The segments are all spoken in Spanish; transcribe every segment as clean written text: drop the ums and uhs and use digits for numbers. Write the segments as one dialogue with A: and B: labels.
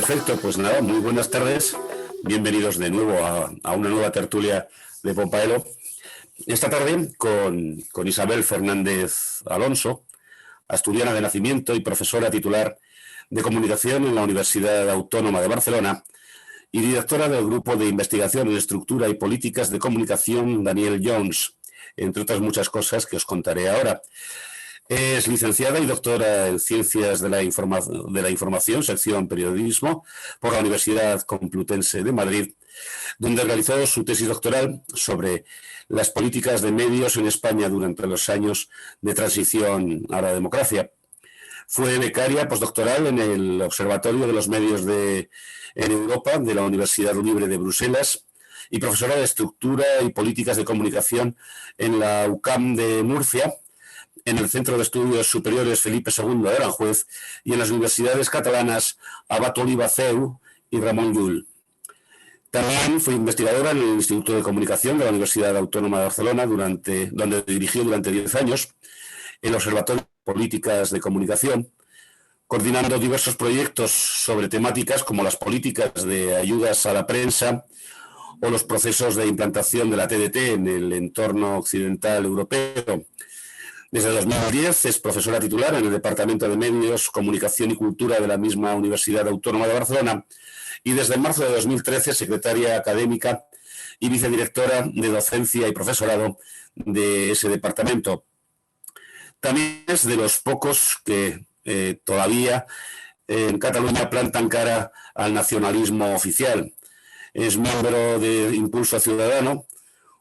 A: Perfecto, pues nada, muy buenas tardes. Bienvenidos de nuevo a una nueva tertulia de Pompaelo. Esta tarde con Isabel Fernández Alonso, asturiana de nacimiento y profesora titular de comunicación en la Universidad Autónoma de Barcelona y directora del Grupo de Investigación en Estructura y Políticas de Comunicación Daniel Jones, entre otras muchas cosas que os contaré ahora. Es licenciada y doctora en Ciencias de la Información, sección Periodismo, por la Universidad Complutense de Madrid, donde realizó su tesis doctoral sobre las políticas de medios en España durante los años de transición a la democracia. Fue becaria postdoctoral en el Observatorio de los Medios en Europa de la Universidad Libre de Bruselas y profesora de Estructura y Políticas de Comunicación en la UCAM de Murcia, en el Centro de Estudios Superiores Felipe II de Aranjuez y en las universidades catalanas Abat Oliba CEU y Ramon Llull. También fue investigadora en el Instituto de Comunicación de la Universidad Autónoma de Barcelona, donde dirigió durante 10 años el Observatorio de Políticas de Comunicación, coordinando diversos proyectos sobre temáticas como las políticas de ayudas a la prensa o los procesos de implantación de la TDT en el entorno occidental europeo. Desde 2010 es profesora titular en el Departamento de Medios, Comunicación y Cultura de la misma Universidad Autónoma de Barcelona y desde marzo de 2013 secretaria académica y vicedirectora de docencia y profesorado de ese departamento. También es de los pocos que todavía en Cataluña plantan cara al nacionalismo oficial. Es miembro de Impulso Ciudadano,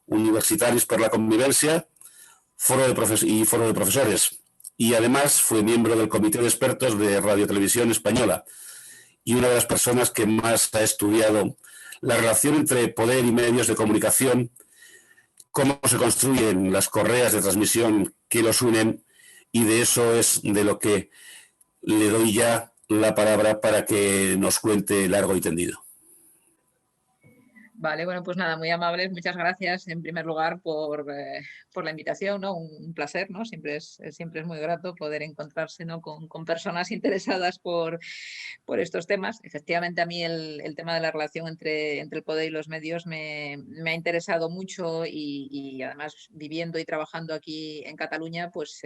A: Universitaris per la Convivencia, Foro de Profesores, y además fue miembro del Comité de Expertos de Radio Televisión Española y una de las personas que más ha estudiado la relación entre poder y medios de comunicación, cómo se construyen las correas de transmisión que los unen, y de eso es de lo que le doy ya la palabra para que nos cuente largo y tendido.
B: Vale, bueno, pues nada, muy amables, muchas gracias en primer lugar por la invitación, ¿no? Un placer, ¿no? Siempre es muy grato poder encontrarse, ¿no? con personas interesadas por estos temas. Efectivamente, a mí el tema de la relación entre el poder y los medios me ha interesado mucho y además viviendo y trabajando aquí en Cataluña, pues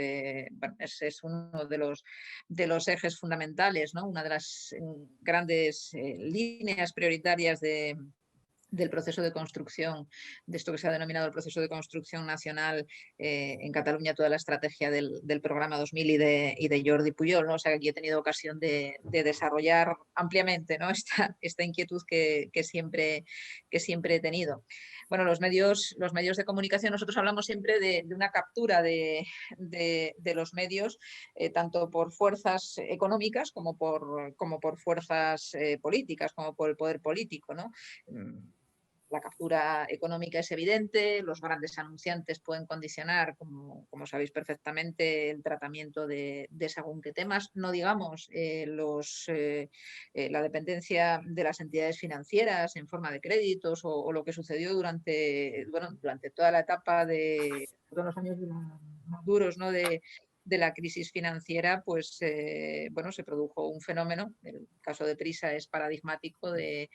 B: bueno, es uno de los ejes fundamentales, ¿no? Una de las grandes líneas prioritarias del proceso de construcción, de esto que se ha denominado el proceso de construcción nacional en Cataluña, toda la estrategia del programa 2000 y de Jordi Pujol, ¿no? O sea, que aquí he tenido ocasión de desarrollar ampliamente, ¿no? esta inquietud que siempre he tenido. Bueno, los medios de comunicación, nosotros hablamos siempre de una captura de los medios, tanto por fuerzas económicas como por fuerzas políticas, como por el poder político, ¿no? La captura económica es evidente, los grandes anunciantes pueden condicionar, como sabéis perfectamente, el tratamiento de según qué temas, no digamos la dependencia de las entidades financieras en forma de créditos o lo que sucedió durante toda la etapa de todos los años más duros, ¿no? de la crisis financiera, pues bueno, se produjo un fenómeno, el caso de Prisa es paradigmático, de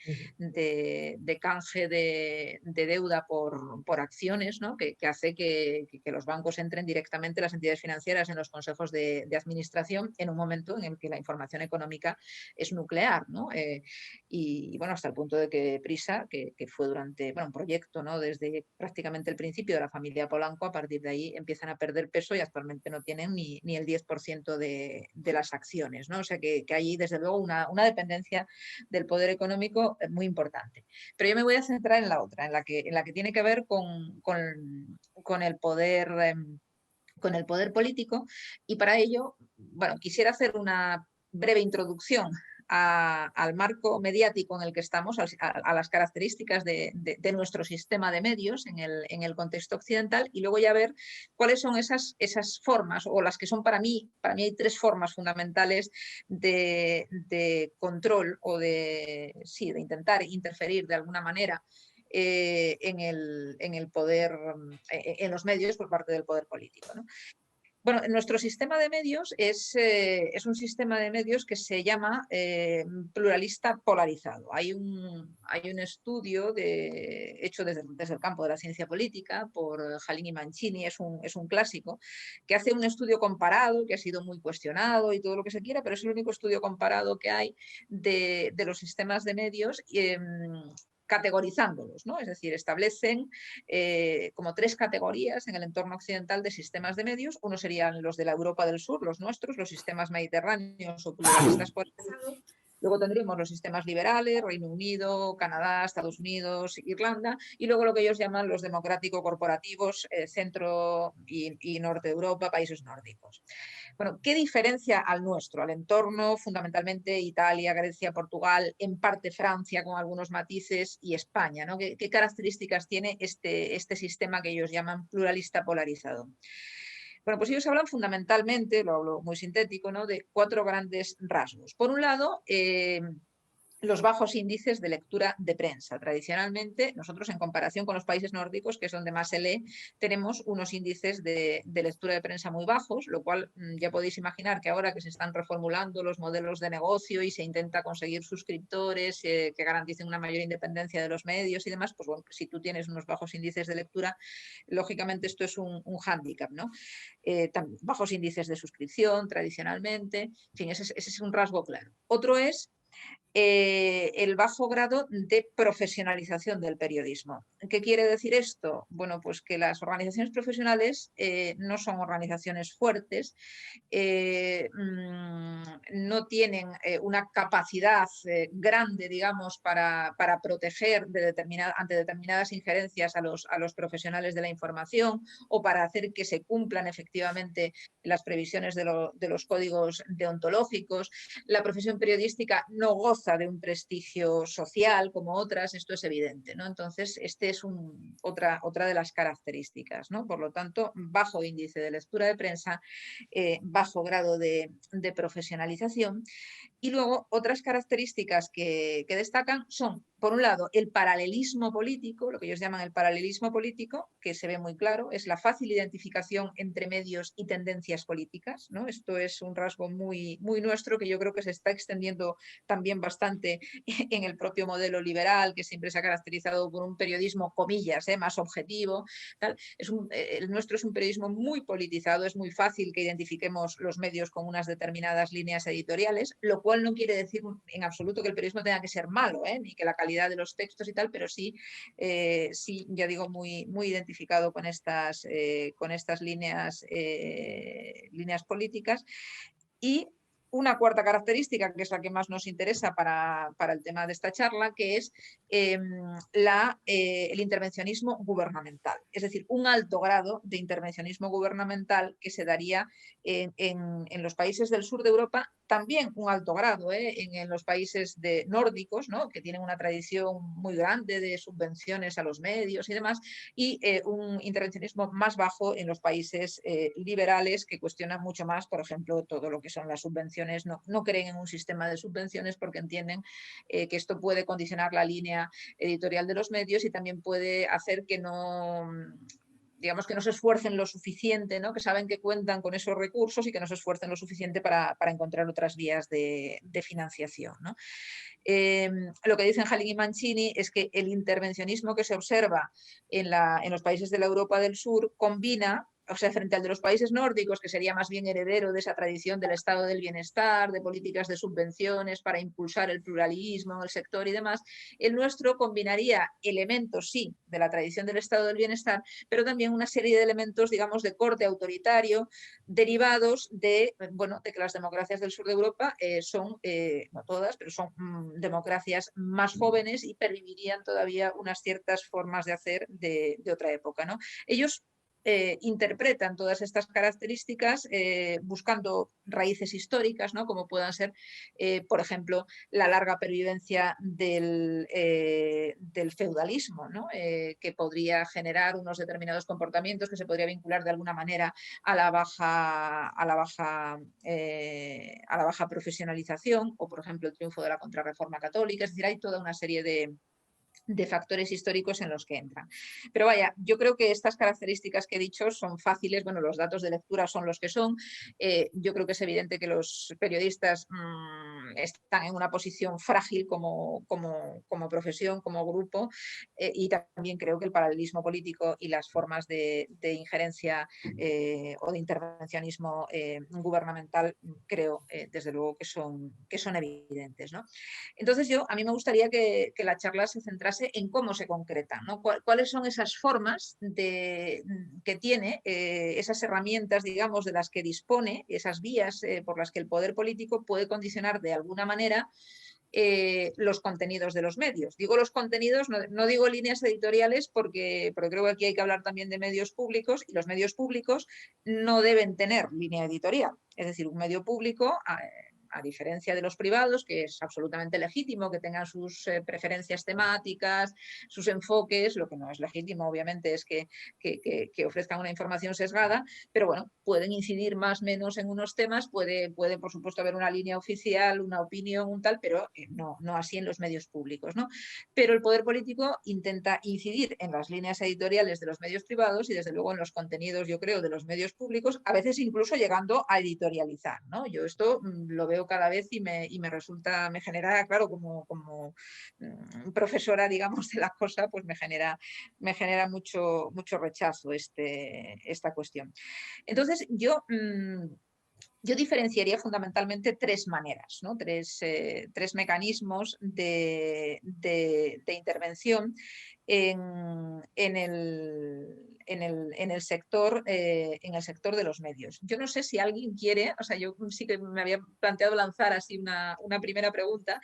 B: canje de deuda por acciones, ¿no? que hace que los bancos entren directamente, las entidades financieras, en los consejos de administración en un momento en el que la información económica es nuclear, ¿no? Y bueno, hasta el punto de que Prisa, que fue durante un proyecto, ¿no? Desde prácticamente el principio de la familia Polanco, a partir de ahí empiezan a perder peso y actualmente no tienen ni el 10% de las acciones, ¿no? O sea que hay desde luego una dependencia del poder económico muy importante. Pero yo me voy a centrar en la otra, en la que tiene que ver con el poder político, y para ello, bueno, quisiera hacer una breve introducción al marco mediático en el que estamos, a las características de nuestro sistema de medios en el contexto occidental, y luego ya ver cuáles son esas formas, o las que son para mí hay tres formas fundamentales de control o de intentar interferir de alguna manera en el poder, en los medios por parte del poder político, ¿no? Bueno, nuestro sistema de medios es un sistema de medios que se llama pluralista polarizado. Hay un estudio hecho desde el campo de la ciencia política por Jalín y Mancini, es un clásico, que hace un estudio comparado, que ha sido muy cuestionado y todo lo que se quiera, pero es el único estudio comparado que hay de los sistemas de medios. Categorizándolos, ¿no? Es decir, establecen como 3 categorías en el entorno occidental de sistemas de medios. Uno serían los de la Europa del Sur, los nuestros, los sistemas mediterráneos o pluralistas polarizados. Luego tendríamos los sistemas liberales, Reino Unido, Canadá, Estados Unidos, Irlanda, y luego lo que ellos llaman los democrático-corporativos, centro y norte de Europa, países nórdicos. Bueno, ¿qué diferencia al nuestro, al entorno? Fundamentalmente Italia, Grecia, Portugal, en parte Francia con algunos matices y España, ¿no? ¿Qué características tiene este sistema que ellos llaman pluralista polarizado? Bueno, pues ellos hablan fundamentalmente, lo hablo muy sintético, ¿no?, de 4 grandes rasgos. Por un lado, los bajos índices de lectura de prensa. Tradicionalmente, nosotros en comparación con los países nórdicos, que es donde más se lee, tenemos unos índices de lectura de prensa muy bajos, lo cual ya podéis imaginar que ahora que se están reformulando los modelos de negocio y se intenta conseguir suscriptores que garanticen una mayor independencia de los medios y demás, pues bueno, si tú tienes unos bajos índices de lectura, lógicamente esto es un hándicap, ¿no? Bajos índices de suscripción tradicionalmente, en fin, ese es un rasgo claro. Otro es el bajo grado de profesionalización del periodismo. ¿Qué quiere decir esto? Bueno, pues que las organizaciones profesionales no son organizaciones fuertes, no tienen una capacidad grande, digamos, para proteger ante determinadas injerencias a los profesionales de la información o para hacer que se cumplan efectivamente las previsiones de los códigos deontológicos. La profesión periodística no goza de un prestigio social como otras, esto es evidente, ¿no? Entonces, este es otra de las características, ¿no? Por lo tanto, bajo índice de lectura de prensa, bajo grado de profesionalización. Y luego otras características que destacan son, por un lado, el paralelismo político, lo que ellos llaman el paralelismo político, que se ve muy claro, es la fácil identificación entre medios y tendencias políticas, ¿no? Esto es un rasgo muy, muy nuestro que yo creo que se está extendiendo también bastante en el propio modelo liberal, que siempre se ha caracterizado por un periodismo, comillas, más objetivo. Tal. El nuestro es un periodismo muy politizado, es muy fácil que identifiquemos los medios con unas determinadas líneas editoriales, lo cual no quiere decir en absoluto que el periodismo tenga que ser malo, ni que la calidad de los textos y tal, pero sí, ya digo, muy, muy identificado con estas líneas políticas. Y una cuarta característica, que es la que más nos interesa para el tema de esta charla, que es el intervencionismo gubernamental. Es decir, un alto grado de intervencionismo gubernamental que se daría en los países del sur de Europa, también un alto grado en los países nórdicos, ¿no?, que tienen una tradición muy grande de subvenciones a los medios y demás, y un intervencionismo más bajo en los países liberales, que cuestionan mucho más, por ejemplo, todo lo que son las subvenciones. No creen en un sistema de subvenciones porque entienden que esto puede condicionar la línea editorial de los medios y también puede hacer que digamos, que no se esfuercen lo suficiente, ¿no?, que saben que cuentan con esos recursos y que no se esfuercen lo suficiente para encontrar otras vías de financiación, ¿no? Lo que dicen Jalín y Mancini es que el intervencionismo que se observa en los países de la Europa del Sur combina, o sea, frente al de los países nórdicos, que sería más bien heredero de esa tradición del estado del bienestar, de políticas de subvenciones para impulsar el pluralismo en el sector y demás, el nuestro combinaría elementos, sí, de la tradición del estado del bienestar, pero también una serie de elementos, digamos, de corte autoritario, derivados de que las democracias del sur de Europa son, no todas, pero son democracias más jóvenes y pervivirían todavía unas ciertas formas de hacer de otra época, ¿no? Ellos interpretan todas estas características buscando raíces históricas, ¿no?, como puedan ser, por ejemplo, la larga pervivencia del feudalismo, ¿no?, que podría generar unos determinados comportamientos que se podría vincular de alguna manera a la baja profesionalización, o por ejemplo el triunfo de la contrarreforma católica. Es decir, hay toda una serie de de factores históricos en los que entran. Pero vaya, yo creo que estas características que he dicho son fáciles, bueno, los datos de lectura son los que son, yo creo que es evidente que los periodistas están en una posición frágil como profesión, como grupo, y también creo que el paralelismo político y las formas de injerencia o de intervencionismo gubernamental, creo, desde luego que son evidentes, ¿no? Entonces a mí me gustaría que la charla se centrase en cómo se concretan, ¿no? ¿Cuáles son esas formas que tiene, esas herramientas, digamos, de las que dispone, esas vías por las que el poder político puede condicionar de alguna manera los contenidos de los medios? Digo los contenidos, no digo líneas editoriales, porque creo que aquí hay que hablar también de medios públicos, y los medios públicos no deben tener línea editorial. Es decir, un medio público, a diferencia de los privados, que es absolutamente legítimo que tengan sus preferencias temáticas, sus enfoques, lo que no es legítimo obviamente es que ofrezcan una información sesgada, pero bueno, pueden incidir más o menos en unos temas, puede por supuesto haber una línea oficial, una opinión, un tal, pero no así en los medios públicos, ¿no? Pero el poder político intenta incidir en las líneas editoriales de los medios privados y desde luego en los contenidos, yo creo, de los medios públicos, a veces incluso llegando a editorializar, ¿no? Yo esto lo veo cada vez y me resulta, me genera, claro, como profesora, digamos, de la cosa, pues me genera mucho rechazo esta cuestión. Entonces, yo diferenciaría fundamentalmente tres maneras, ¿no? Tres mecanismos de intervención en el sector de los medios. Yo no sé si alguien quiere, o sea, yo sí que me había planteado lanzar así una primera pregunta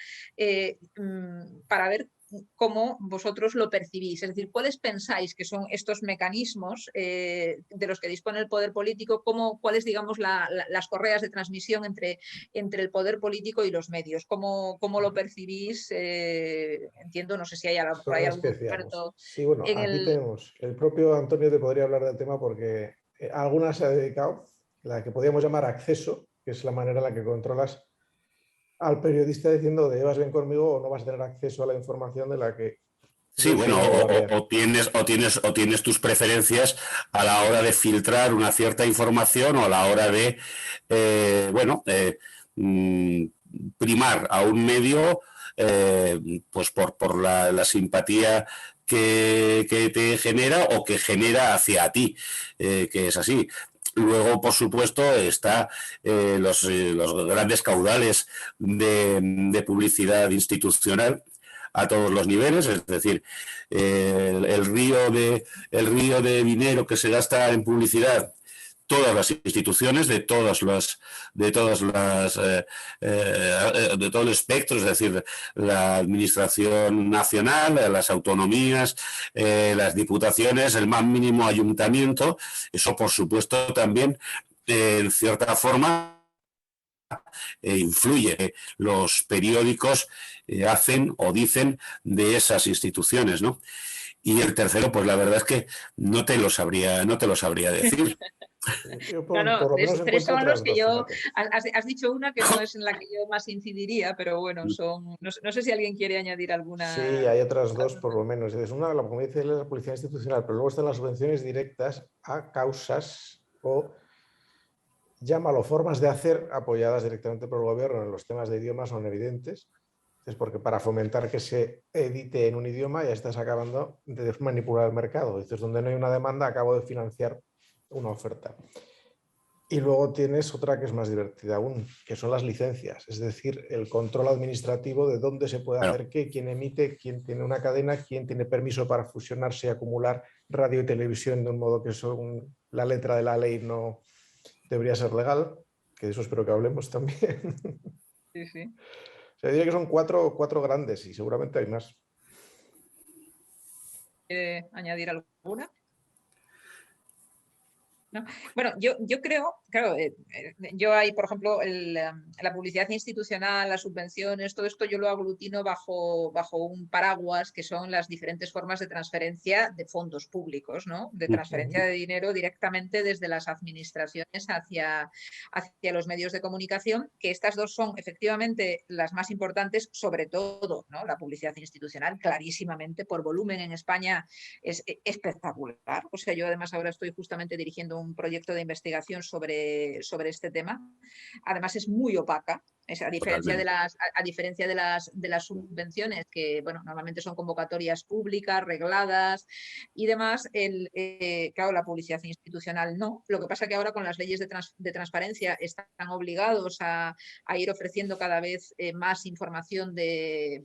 B: para ver cómo vosotros lo percibís, es decir, ¿cuáles pensáis que son estos mecanismos de los que dispone el poder político? ¿Cuáles, digamos, las correas de transmisión entre el poder político y los medios? ¿Cómo lo percibís? Entiendo, no sé si hay por ahí algún experto.
C: Sí, bueno, aquí tenemos, el propio Antonio te podría hablar del tema porque alguna se ha dedicado, la que podríamos llamar acceso, que es la manera en la que controlas al periodista diciendo de vas bien conmigo o no vas a tener acceso a la información de la que...
A: Sí, bueno, o tienes tus preferencias a la hora de filtrar una cierta información o a la hora de, primar a un medio pues por la simpatía que te genera o que genera hacia ti, que es así. Luego, por supuesto, está los grandes caudales de publicidad institucional a todos los niveles, es decir, el río de dinero que se gasta en publicidad, todas las instituciones de todo el espectro, es decir, la administración nacional, las autonomías, las diputaciones, el más mínimo ayuntamiento, eso por supuesto también en cierta forma influye. Los periódicos hacen o dicen de esas instituciones, ¿no? Y el tercero, pues la verdad es que no te lo sabría decir.
B: Tres son los que yo... Has dicho una que no es en la que yo más incidiría, pero bueno, no sé si alguien quiere añadir alguna...
C: Sí, hay otras dos por lo menos. Es una, como dice, la publicidad institucional, pero luego están las subvenciones directas a causas o llámalo formas de hacer apoyadas directamente por el gobierno. En los temas de idiomas son evidentes. Es porque para fomentar que se edite en un idioma ya estás acabando de manipular el mercado. Dices, donde no hay una demanda, acabo de financiar una oferta. Y luego tienes otra que es más divertida aún, que son las licencias, es decir, el control administrativo de dónde se puede hacer qué, quién emite, quién tiene una cadena, quién tiene permiso para fusionarse y acumular radio y televisión de un modo que según la letra de la ley no debería ser legal, que de eso espero que hablemos también.
B: Sí, sí.
C: O sea, diría que son cuatro grandes y seguramente hay más.
B: ¿Quiere añadir alguna? ¿no? Bueno, yo creo, claro, yo hay, por ejemplo, la publicidad institucional, las subvenciones, todo esto yo lo aglutino bajo un paraguas que son las diferentes formas de transferencia de fondos públicos, ¿no? De transferencia de dinero directamente desde las administraciones hacia los medios de comunicación, que estas dos son efectivamente las más importantes, sobre todo, ¿no? La publicidad institucional, clarísimamente, por volumen en España es espectacular. O sea, yo además ahora estoy justamente dirigiendo un proyecto de investigación sobre este tema. Además es muy opaca, a diferencia de las subvenciones, que bueno, normalmente son convocatorias públicas, regladas y demás. Claro, la publicidad institucional no. Lo que pasa que ahora con las leyes de transparencia están obligados a ir ofreciendo cada vez más información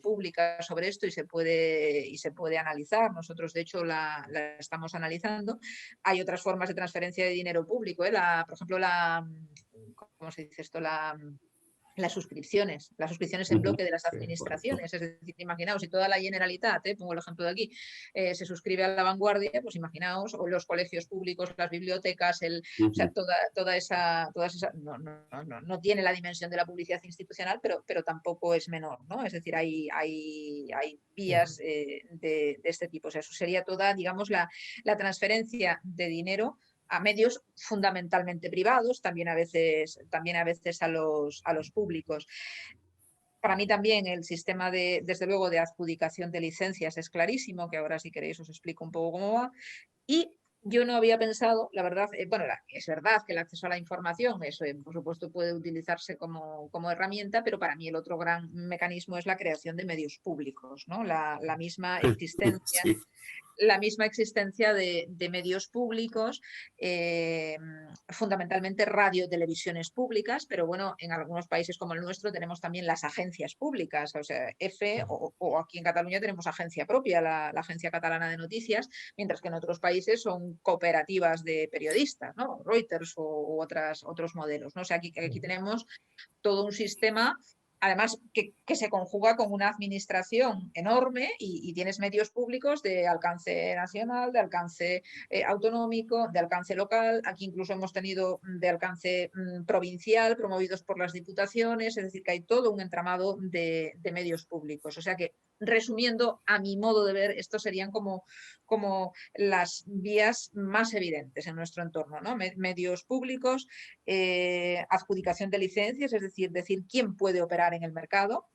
B: pública sobre esto y se puede analizar. Nosotros, de hecho, la estamos analizando. Hay otras formas de transferencia de dinero público, por ejemplo, ¿cómo se dice esto? Las suscripciones en bloque de las administraciones. Es decir, imaginaos, si toda la Generalitat, pongo el ejemplo de aquí, se suscribe a La Vanguardia, pues imaginaos, o los colegios públicos, las bibliotecas, o sea, todas esas, no tiene la dimensión de la publicidad institucional, pero tampoco es menor, ¿no? Es decir, hay vías de este tipo. O sea, eso sería toda, digamos, la transferencia de dinero a medios fundamentalmente privados, también a veces a los públicos. Para mí también el sistema desde luego, de adjudicación de licencias es clarísimo, que ahora si queréis os explico un poco cómo va. Y yo no había pensado, la verdad, bueno, es verdad que el acceso a la información, eso por supuesto puede utilizarse como herramienta, pero para mí el otro gran mecanismo es la creación de medios públicos, ¿no? La misma existencia. Sí. La misma existencia de medios públicos, fundamentalmente radio, televisiones públicas, pero bueno, en algunos países como el nuestro tenemos también las agencias públicas, o sea, o aquí en Cataluña tenemos agencia propia, la Agencia Catalana de Noticias, mientras que en otros países son cooperativas de periodistas, ¿no? Reuters u otros modelos, ¿no? O sea, aquí tenemos todo un sistema. Además, que se conjuga con una administración enorme y tienes medios públicos de alcance nacional, de alcance autonómico, de alcance local. Aquí incluso hemos tenido de alcance provincial, promovidos por las diputaciones. Es decir, que hay todo un entramado de medios públicos. O sea que, resumiendo, a mi modo de ver, estos serían como las vías más evidentes en nuestro entorno, ¿no? Medios públicos, adjudicación de licencias, es decir, quién puede operar en el mercado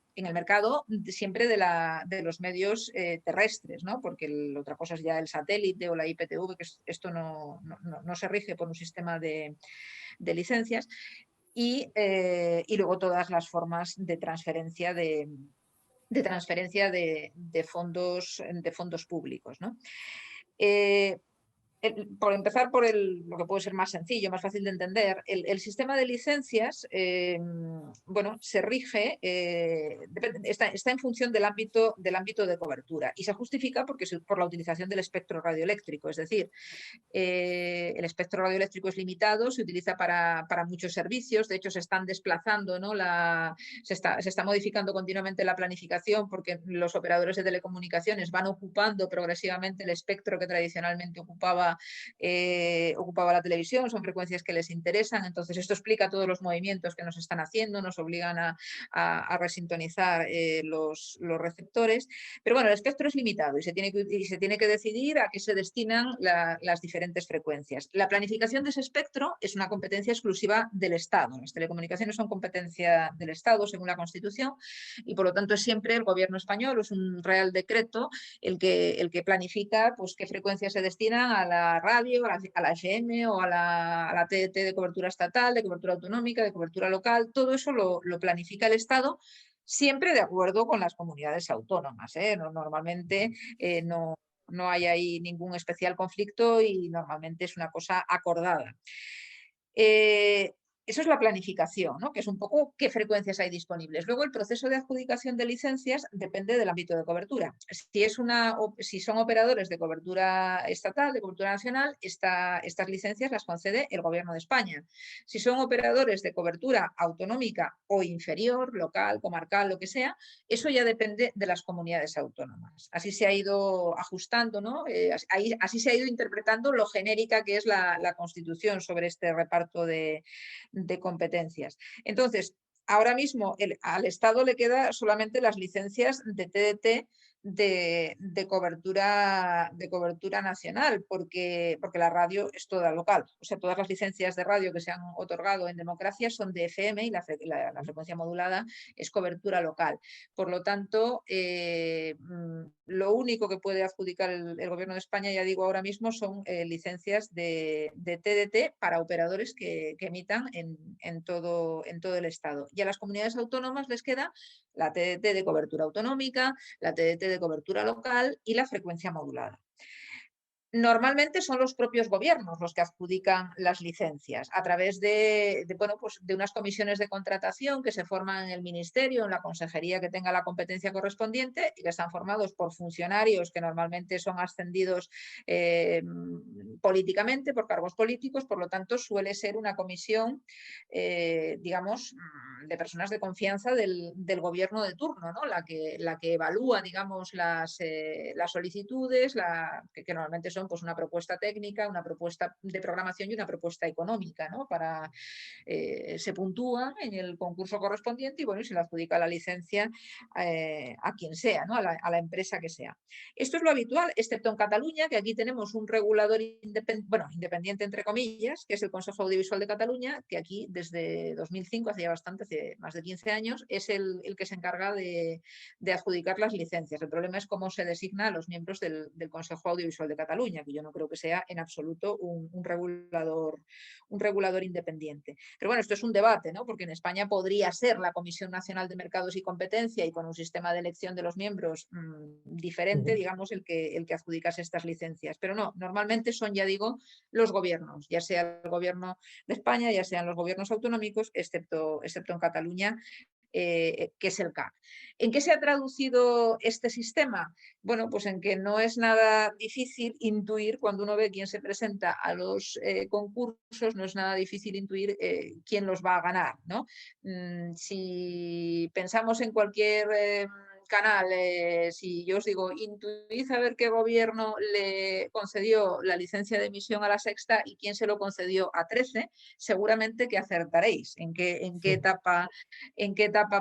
B: siempre de los medios terrestres, ¿no? Porque otra cosa es ya el satélite o la IPTV, que esto no se rige por un sistema de licencias, y luego todas las formas de transferencia de fondos públicos, ¿no? Por empezar por lo que puede ser más sencillo, más fácil de entender, el sistema de licencias, bueno, se rige, está en función del ámbito de cobertura y se justifica por la utilización del espectro radioeléctrico. Es decir, el espectro radioeléctrico es limitado, se utiliza para muchos servicios. De hecho, se están desplazando, ¿no? Se está modificando continuamente la planificación, porque los operadores de telecomunicaciones van ocupando progresivamente el espectro que tradicionalmente ocupaba la televisión. Son frecuencias que les interesan. Entonces, esto explica todos los movimientos que nos están haciendo, nos obligan a resintonizar los receptores. Pero bueno, el espectro es limitado y se tiene que decidir a qué se destinan las diferentes frecuencias. La planificación de ese espectro es una competencia exclusiva del Estado. Las telecomunicaciones son competencia del Estado según la Constitución y por lo tanto es siempre el gobierno español, es un real decreto el que planifica, pues, qué frecuencias se destinan a la radio, a la FM o a la TDT de cobertura estatal, de cobertura autonómica, de cobertura local. Todo eso lo planifica el Estado, siempre de acuerdo con las comunidades autónomas, ¿eh? Normalmente no hay ahí ningún especial conflicto y normalmente es una cosa acordada. eso es la planificación, ¿no? Que es un poco qué frecuencias hay disponibles. Luego el proceso de adjudicación de licencias depende del ámbito de cobertura. Si son operadores de cobertura estatal, de cobertura nacional, estas licencias las concede el Gobierno de España. Si son operadores de cobertura autonómica o inferior, local, comarcal, lo que sea, eso ya depende de las comunidades autónomas. Así se ha ido ajustando, ¿no? Así se ha ido interpretando lo genérica que es la Constitución sobre este reparto de competencias. Entonces, ahora mismo al Estado le queda solamente las licencias de TDT de cobertura nacional, porque la radio es toda local. O sea, todas las licencias de radio que se han otorgado en democracia son de FM y la frecuencia modulada es cobertura local. Por lo tanto, lo único que puede adjudicar el Gobierno de España, ya digo ahora mismo, son licencias de TDT para operadores que emitan en todo el Estado. Y a las comunidades autónomas les queda la TDT de cobertura autonómica, la TDT de cobertura local y la frecuencia modulada. Normalmente son los propios gobiernos los que adjudican las licencias a través de unas comisiones de contratación que se forman en el ministerio, en la consejería que tenga la competencia correspondiente y que están formados por funcionarios que normalmente son ascendidos políticamente, por cargos políticos, por lo tanto suele ser una comisión, digamos, de personas de confianza del gobierno de turno, ¿no? La que evalúa, digamos, las solicitudes, que normalmente son pues una propuesta técnica, una propuesta de programación y una propuesta económica, ¿no? Se puntúa en el concurso correspondiente y bueno, se le adjudica la licencia a quien sea, ¿no? a la empresa que sea. Esto es lo habitual, excepto en Cataluña, que aquí tenemos un regulador independiente entre comillas, que es el Consejo Audiovisual de Cataluña, que aquí desde 2005, hace ya bastante, hace más de 15 años, es el que se encarga de adjudicar las licencias. El problema es cómo se designa a los miembros del Consejo Audiovisual de Cataluña, que yo no creo que sea en absoluto un regulador independiente. Pero bueno, esto es un debate, ¿no? Porque en España podría ser la Comisión Nacional de Mercados y Competencia y con un sistema de elección de los miembros diferente, digamos, el que adjudicase estas licencias. Pero no, normalmente son, ya digo, los gobiernos, ya sea el gobierno de España, ya sean los gobiernos autonómicos, excepto en Cataluña, que es el CAC. ¿En qué se ha traducido este sistema? Bueno, pues en que no es nada difícil intuir cuando uno ve quién se presenta a los concursos, no es nada difícil intuir quién los va a ganar, ¿no? Si pensamos en cualquier canal, si yo os digo, intuid a ver qué gobierno le concedió la licencia de emisión a La Sexta y quién se lo concedió a 13, seguramente que acertaréis en qué etapa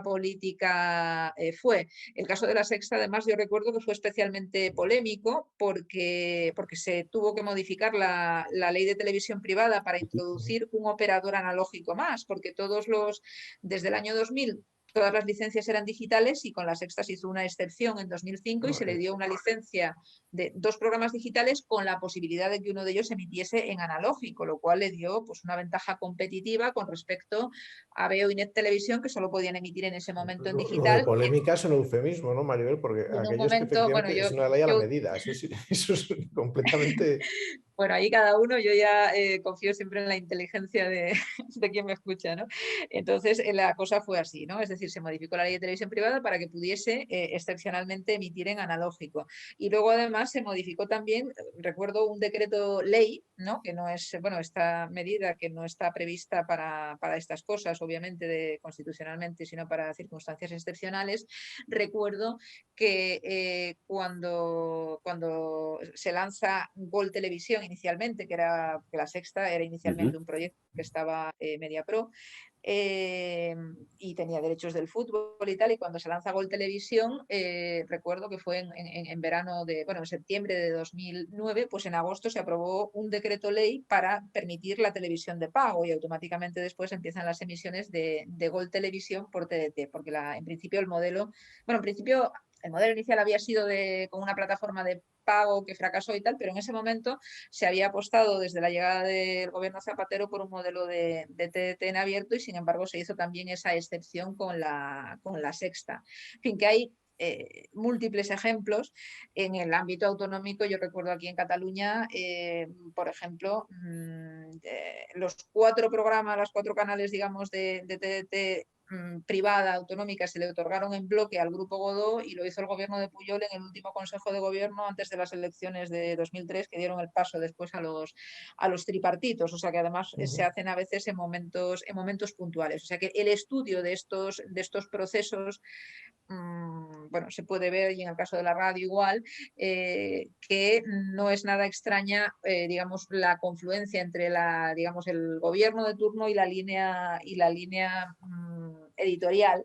B: política fue. El caso de La Sexta, además, yo recuerdo que fue especialmente polémico porque se tuvo que modificar la ley de televisión privada para introducir un operador analógico más, porque desde el año 2000 todas las licencias eran digitales y con La Sexta se hizo una excepción en 2005 y se le dio una licencia de 2 programas digitales con la posibilidad de que uno de ellos emitiese en analógico, lo cual le dio pues, una ventaja competitiva con respecto a Veo y Net Televisión, que solo podían emitir en ese momento en digital.
C: Lo de polémica es un eufemismo, ¿no, Maribel? Porque aquello es que efectivamente es una ley a la medida. Eso es completamente...
B: Bueno, ahí cada uno, yo ya confío siempre en la inteligencia de quien me escucha, ¿no? Entonces, la cosa fue así, ¿no? Es decir, se modificó la ley de televisión privada para que pudiese excepcionalmente emitir en analógico. Y luego, además, se modificó también, recuerdo, un decreto ley, ¿no? Que no es, bueno, esta medida que no está prevista para estas cosas, obviamente, constitucionalmente, sino para circunstancias excepcionales. Recuerdo que cuando se lanza Gol Televisión inicialmente, que La Sexta era inicialmente un proyecto que estaba Mediapro, y tenía derechos del fútbol y tal, y cuando se lanza Gol Televisión, recuerdo que fue en en septiembre de 2009, pues en agosto se aprobó un decreto ley para permitir la televisión de pago y automáticamente después empiezan las emisiones de Gol Televisión por TDT, porque en principio el modelo inicial había sido con una plataforma de pago que fracasó y tal, pero en ese momento se había apostado desde la llegada del gobierno Zapatero por un modelo de TDT en abierto y sin embargo se hizo también esa excepción con la Sexta. En fin, que hay múltiples ejemplos en el ámbito autonómico. Yo recuerdo aquí en Cataluña, por ejemplo, los 4 programas, los 4 canales, digamos, de TDT privada, autonómica, se le otorgaron en bloque al Grupo Godó, y lo hizo el gobierno de Pujol en el último Consejo de Gobierno antes de las elecciones de 2003, que dieron el paso después a los tripartitos. O sea que además se hacen a veces en momentos puntuales. O sea que el estudio de estos procesos, bueno, se puede ver, y en el caso de la radio igual, que no es nada extraña, digamos, la confluencia entre digamos, el gobierno de turno y la línea editorial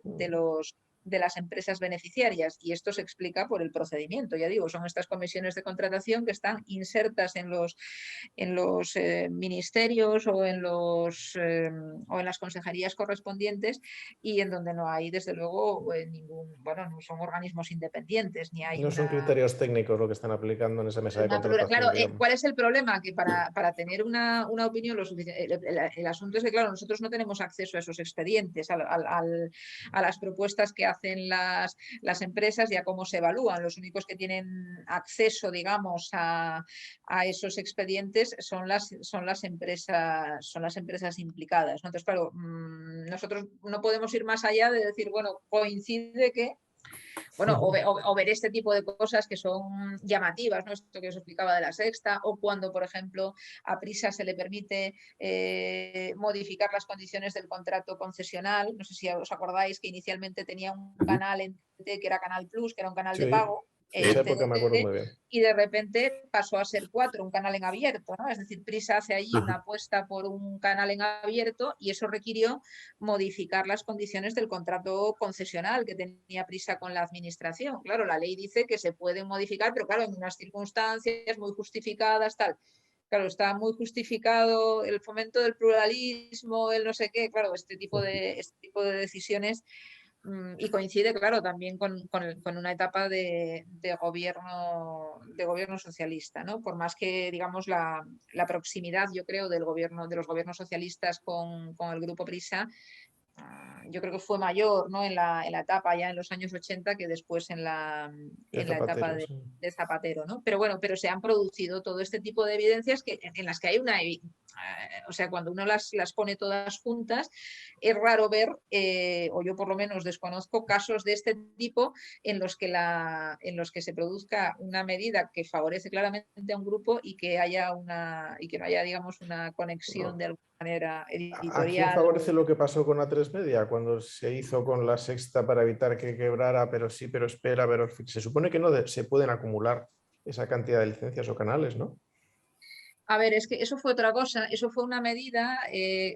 B: de las empresas beneficiarias, y esto se explica por el procedimiento. Ya digo, son estas comisiones de contratación que están insertas en los ministerios o en las consejerías correspondientes, y en donde no hay, desde luego, no son organismos independientes, ni hay
C: no son criterios técnicos lo que están aplicando en esa mesa de contratación.
B: Claro, ¿cuál es el problema? Que para tener una opinión lo suficiente, el asunto es que, claro, nosotros no tenemos acceso a esos expedientes, a las propuestas que hacen las empresas y a cómo se evalúan. Los únicos que tienen acceso, digamos, a esos expedientes son las empresas implicadas, ¿no? Entonces, claro, nosotros no podemos ir más allá de decir, bueno, coincide que... Bueno, o ver este tipo de cosas que son llamativas, ¿no? Esto que os explicaba de La Sexta, o cuando, por ejemplo, a Prisa se le permite modificar las condiciones del contrato concesional. No sé si os acordáis que inicialmente tenía un canal en TDT que era Canal Plus, que era un canal de pago.
C: Esa época me acuerdo muy bien.
B: Y de repente pasó a ser 4, un canal en abierto, ¿no? Es decir, Prisa hace allí una apuesta por un canal en abierto, y eso requirió modificar las condiciones del contrato concesional que tenía Prisa con la administración. Claro, la ley dice que se pueden modificar, pero claro, en unas circunstancias muy justificadas, tal. Claro, está muy justificado el fomento del pluralismo, el no sé qué, claro, este tipo de decisiones. Y coincide, claro, también con una etapa de gobierno socialista, ¿no? Por más que, digamos, la proximidad, yo creo, de los gobiernos socialistas con el Grupo Prisa, yo creo que fue mayor, ¿no? en la etapa ya en los años 80 que después en la etapa de Zapatero, ¿no? Pero bueno, se han producido todo este tipo de evidencias en las que hay o sea, cuando uno las pone todas juntas, es raro ver, o yo por lo menos desconozco, casos de este tipo en los que se produzca una medida que favorece claramente a un grupo y que no haya, digamos, una conexión de alguna manera editorial.
C: ¿A quién favorece lo que pasó con A3 Media cuando se hizo con La Sexta para evitar que quebrara, pero sí, pero espera, pero se supone que no se pueden acumular esa cantidad de licencias o canales, ¿no?
B: A ver, es que eso fue otra cosa, eso fue una medida,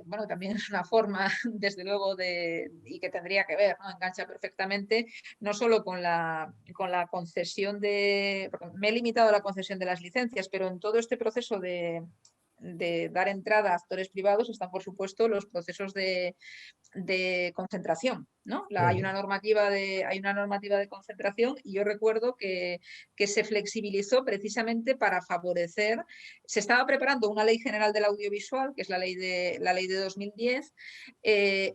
B: bueno, también es una forma, desde luego, y que tendría que ver, ¿no? Engancha perfectamente, no solo con la concesión porque me he limitado a la concesión de las licencias, pero en todo este proceso de dar entrada a actores privados están, por supuesto, los procesos de concentración, ¿no? Hay una normativa de concentración, y yo recuerdo que se flexibilizó precisamente para favorecer. Se estaba preparando una ley general del audiovisual, que es la ley de 2010,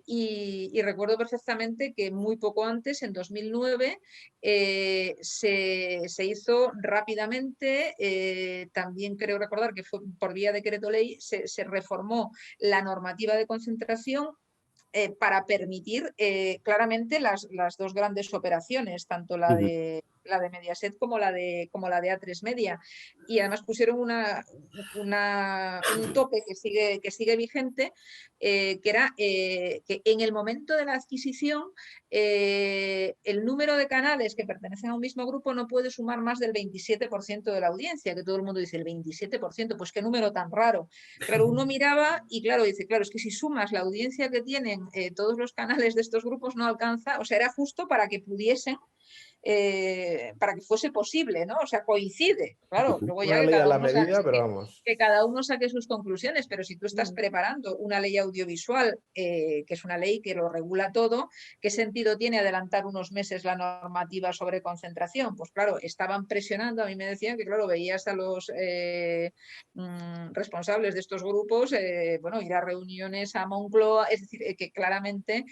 B: y recuerdo perfectamente que muy poco antes, en 2009, se hizo rápidamente, también creo recordar que fue por vía de decreto ley, se reformó la normativa de concentración para permitir claramente las dos grandes operaciones, tanto la de Mediaset como la de A3 Media, y además pusieron un tope que sigue vigente, que era que en el momento de la adquisición el número de canales que pertenecen a un mismo grupo no puede sumar más del 27% de la audiencia, que todo el mundo dice, el 27%, pues qué número tan raro. Claro, uno miraba y claro, dice, claro, es que si sumas la audiencia que tienen todos los canales de estos grupos no alcanza, o sea, era justo para que pudiesen, para que fuese posible, ¿no? O sea, coincide, claro, luego ya que cada uno saque sus conclusiones, pero si tú estás preparando una ley audiovisual, que es una ley que lo regula todo, ¿qué sentido tiene adelantar unos meses la normativa sobre concentración? Pues claro, estaban presionando, a mí me decían que claro, veías a los responsables de estos grupos, bueno, ir a reuniones a Moncloa, es decir, que claramente,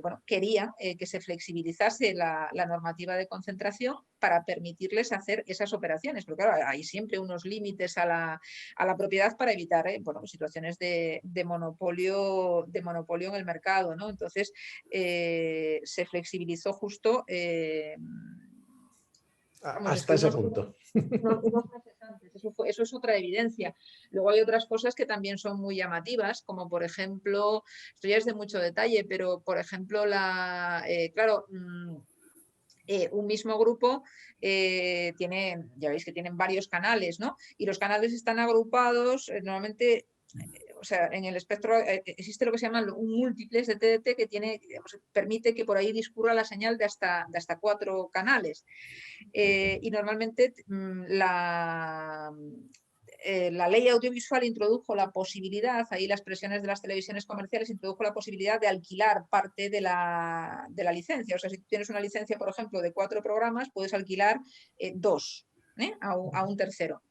B: bueno, querían que se flexibilizase la normativa normativa de concentración para permitirles hacer esas operaciones. Pero claro, hay siempre unos límites a la propiedad para evitar bueno, situaciones de monopolio en el mercado, ¿no? Entonces, se flexibilizó justo...
C: hasta ese punto.
B: Unos meses antes. Eso es otra evidencia. Luego hay otras cosas que también son muy llamativas, como por ejemplo, esto ya es de mucho detalle, pero por ejemplo, claro, un mismo grupo tiene, ya veis que tienen varios canales, ¿no? Y los canales están agrupados normalmente... O sea, en el espectro existe lo que se llama un múltiples de TDT que permite que por ahí discurra la señal de hasta 4 canales. Y normalmente la ley audiovisual introdujo la posibilidad, ahí las presiones de las televisiones comerciales introdujo la posibilidad de alquilar parte de la licencia. O sea, si tú tienes una licencia, por ejemplo, de 4 programas, puedes alquilar 2 a un tercero.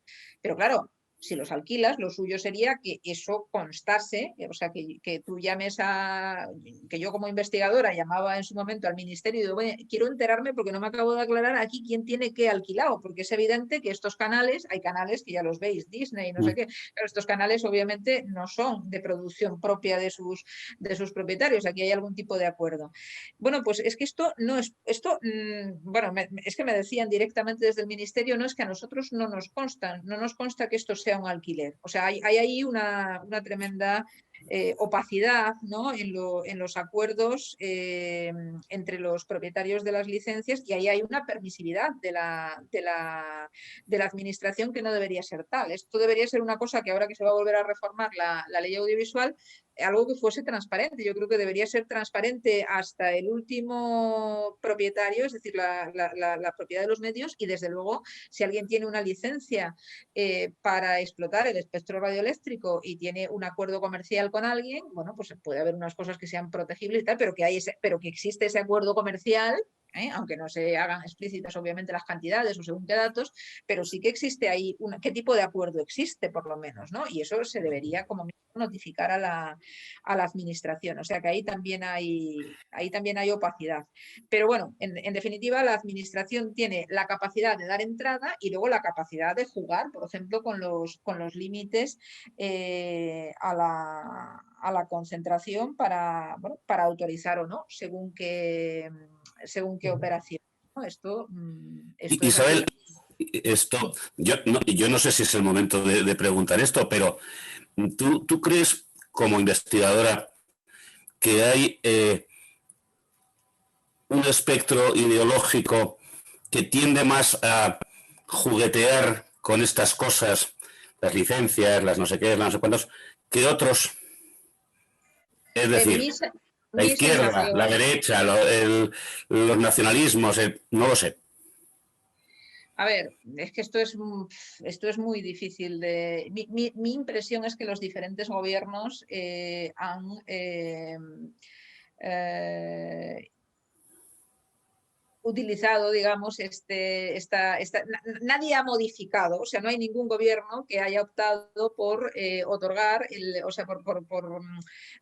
B: Pero claro, si los alquilas, lo suyo sería que eso constase, o sea, que tú llames que yo como investigadora llamaba en su momento al ministerio y digo, bueno, quiero enterarme porque no me acabo de aclarar aquí quién tiene qué alquilado, porque es evidente que estos canales, hay canales que ya los veis, Disney, no sé qué, pero estos canales obviamente no son de producción propia de sus propietarios, aquí hay algún tipo de acuerdo. Bueno, pues es que esto no es, bueno, es que me decían directamente desde el ministerio, no es que a nosotros no nos consta que esto sea un alquiler. O sea, hay ahí una tremenda opacidad, ¿no? en los acuerdos entre los propietarios de las licencias, y ahí hay una permisividad de la administración que no debería ser tal. Esto debería ser una cosa que ahora que se va a volver a reformar la ley audiovisual, algo que fuese transparente. Yo creo que debería ser transparente hasta el último propietario, es decir, la propiedad de los medios, y desde luego, si alguien tiene una licencia para explotar el espectro radioeléctrico y tiene un acuerdo comercial con alguien, bueno, pues puede haber unas cosas que sean protegibles y tal, pero que existe ese acuerdo comercial, aunque no se hagan explícitas obviamente las cantidades o según qué datos, pero sí que existe ahí qué tipo de acuerdo existe por lo menos, ¿no? Y eso se debería como mínimo notificar a la administración. O sea que ahí también hay opacidad. Pero bueno, en definitiva, la administración tiene la capacidad de dar entrada y luego la capacidad de jugar, por ejemplo, con los límites a la concentración para autorizar o no, según qué operación. ¿No? Esto
A: Isabel, yo no sé si es el momento de preguntar esto, pero ¿tú crees, como investigadora, que hay un espectro ideológico que tiende más a juguetear con estas cosas, las licencias, las no sé qué, las no sé cuántos, que otros? Es decir, la izquierda, la derecha, los nacionalismos, no lo sé.
B: A ver, es que esto es muy difícil de... Mi impresión es que los diferentes gobiernos han utilizado, digamos, nadie ha modificado, o sea, no hay ningún gobierno que haya optado por otorgar, por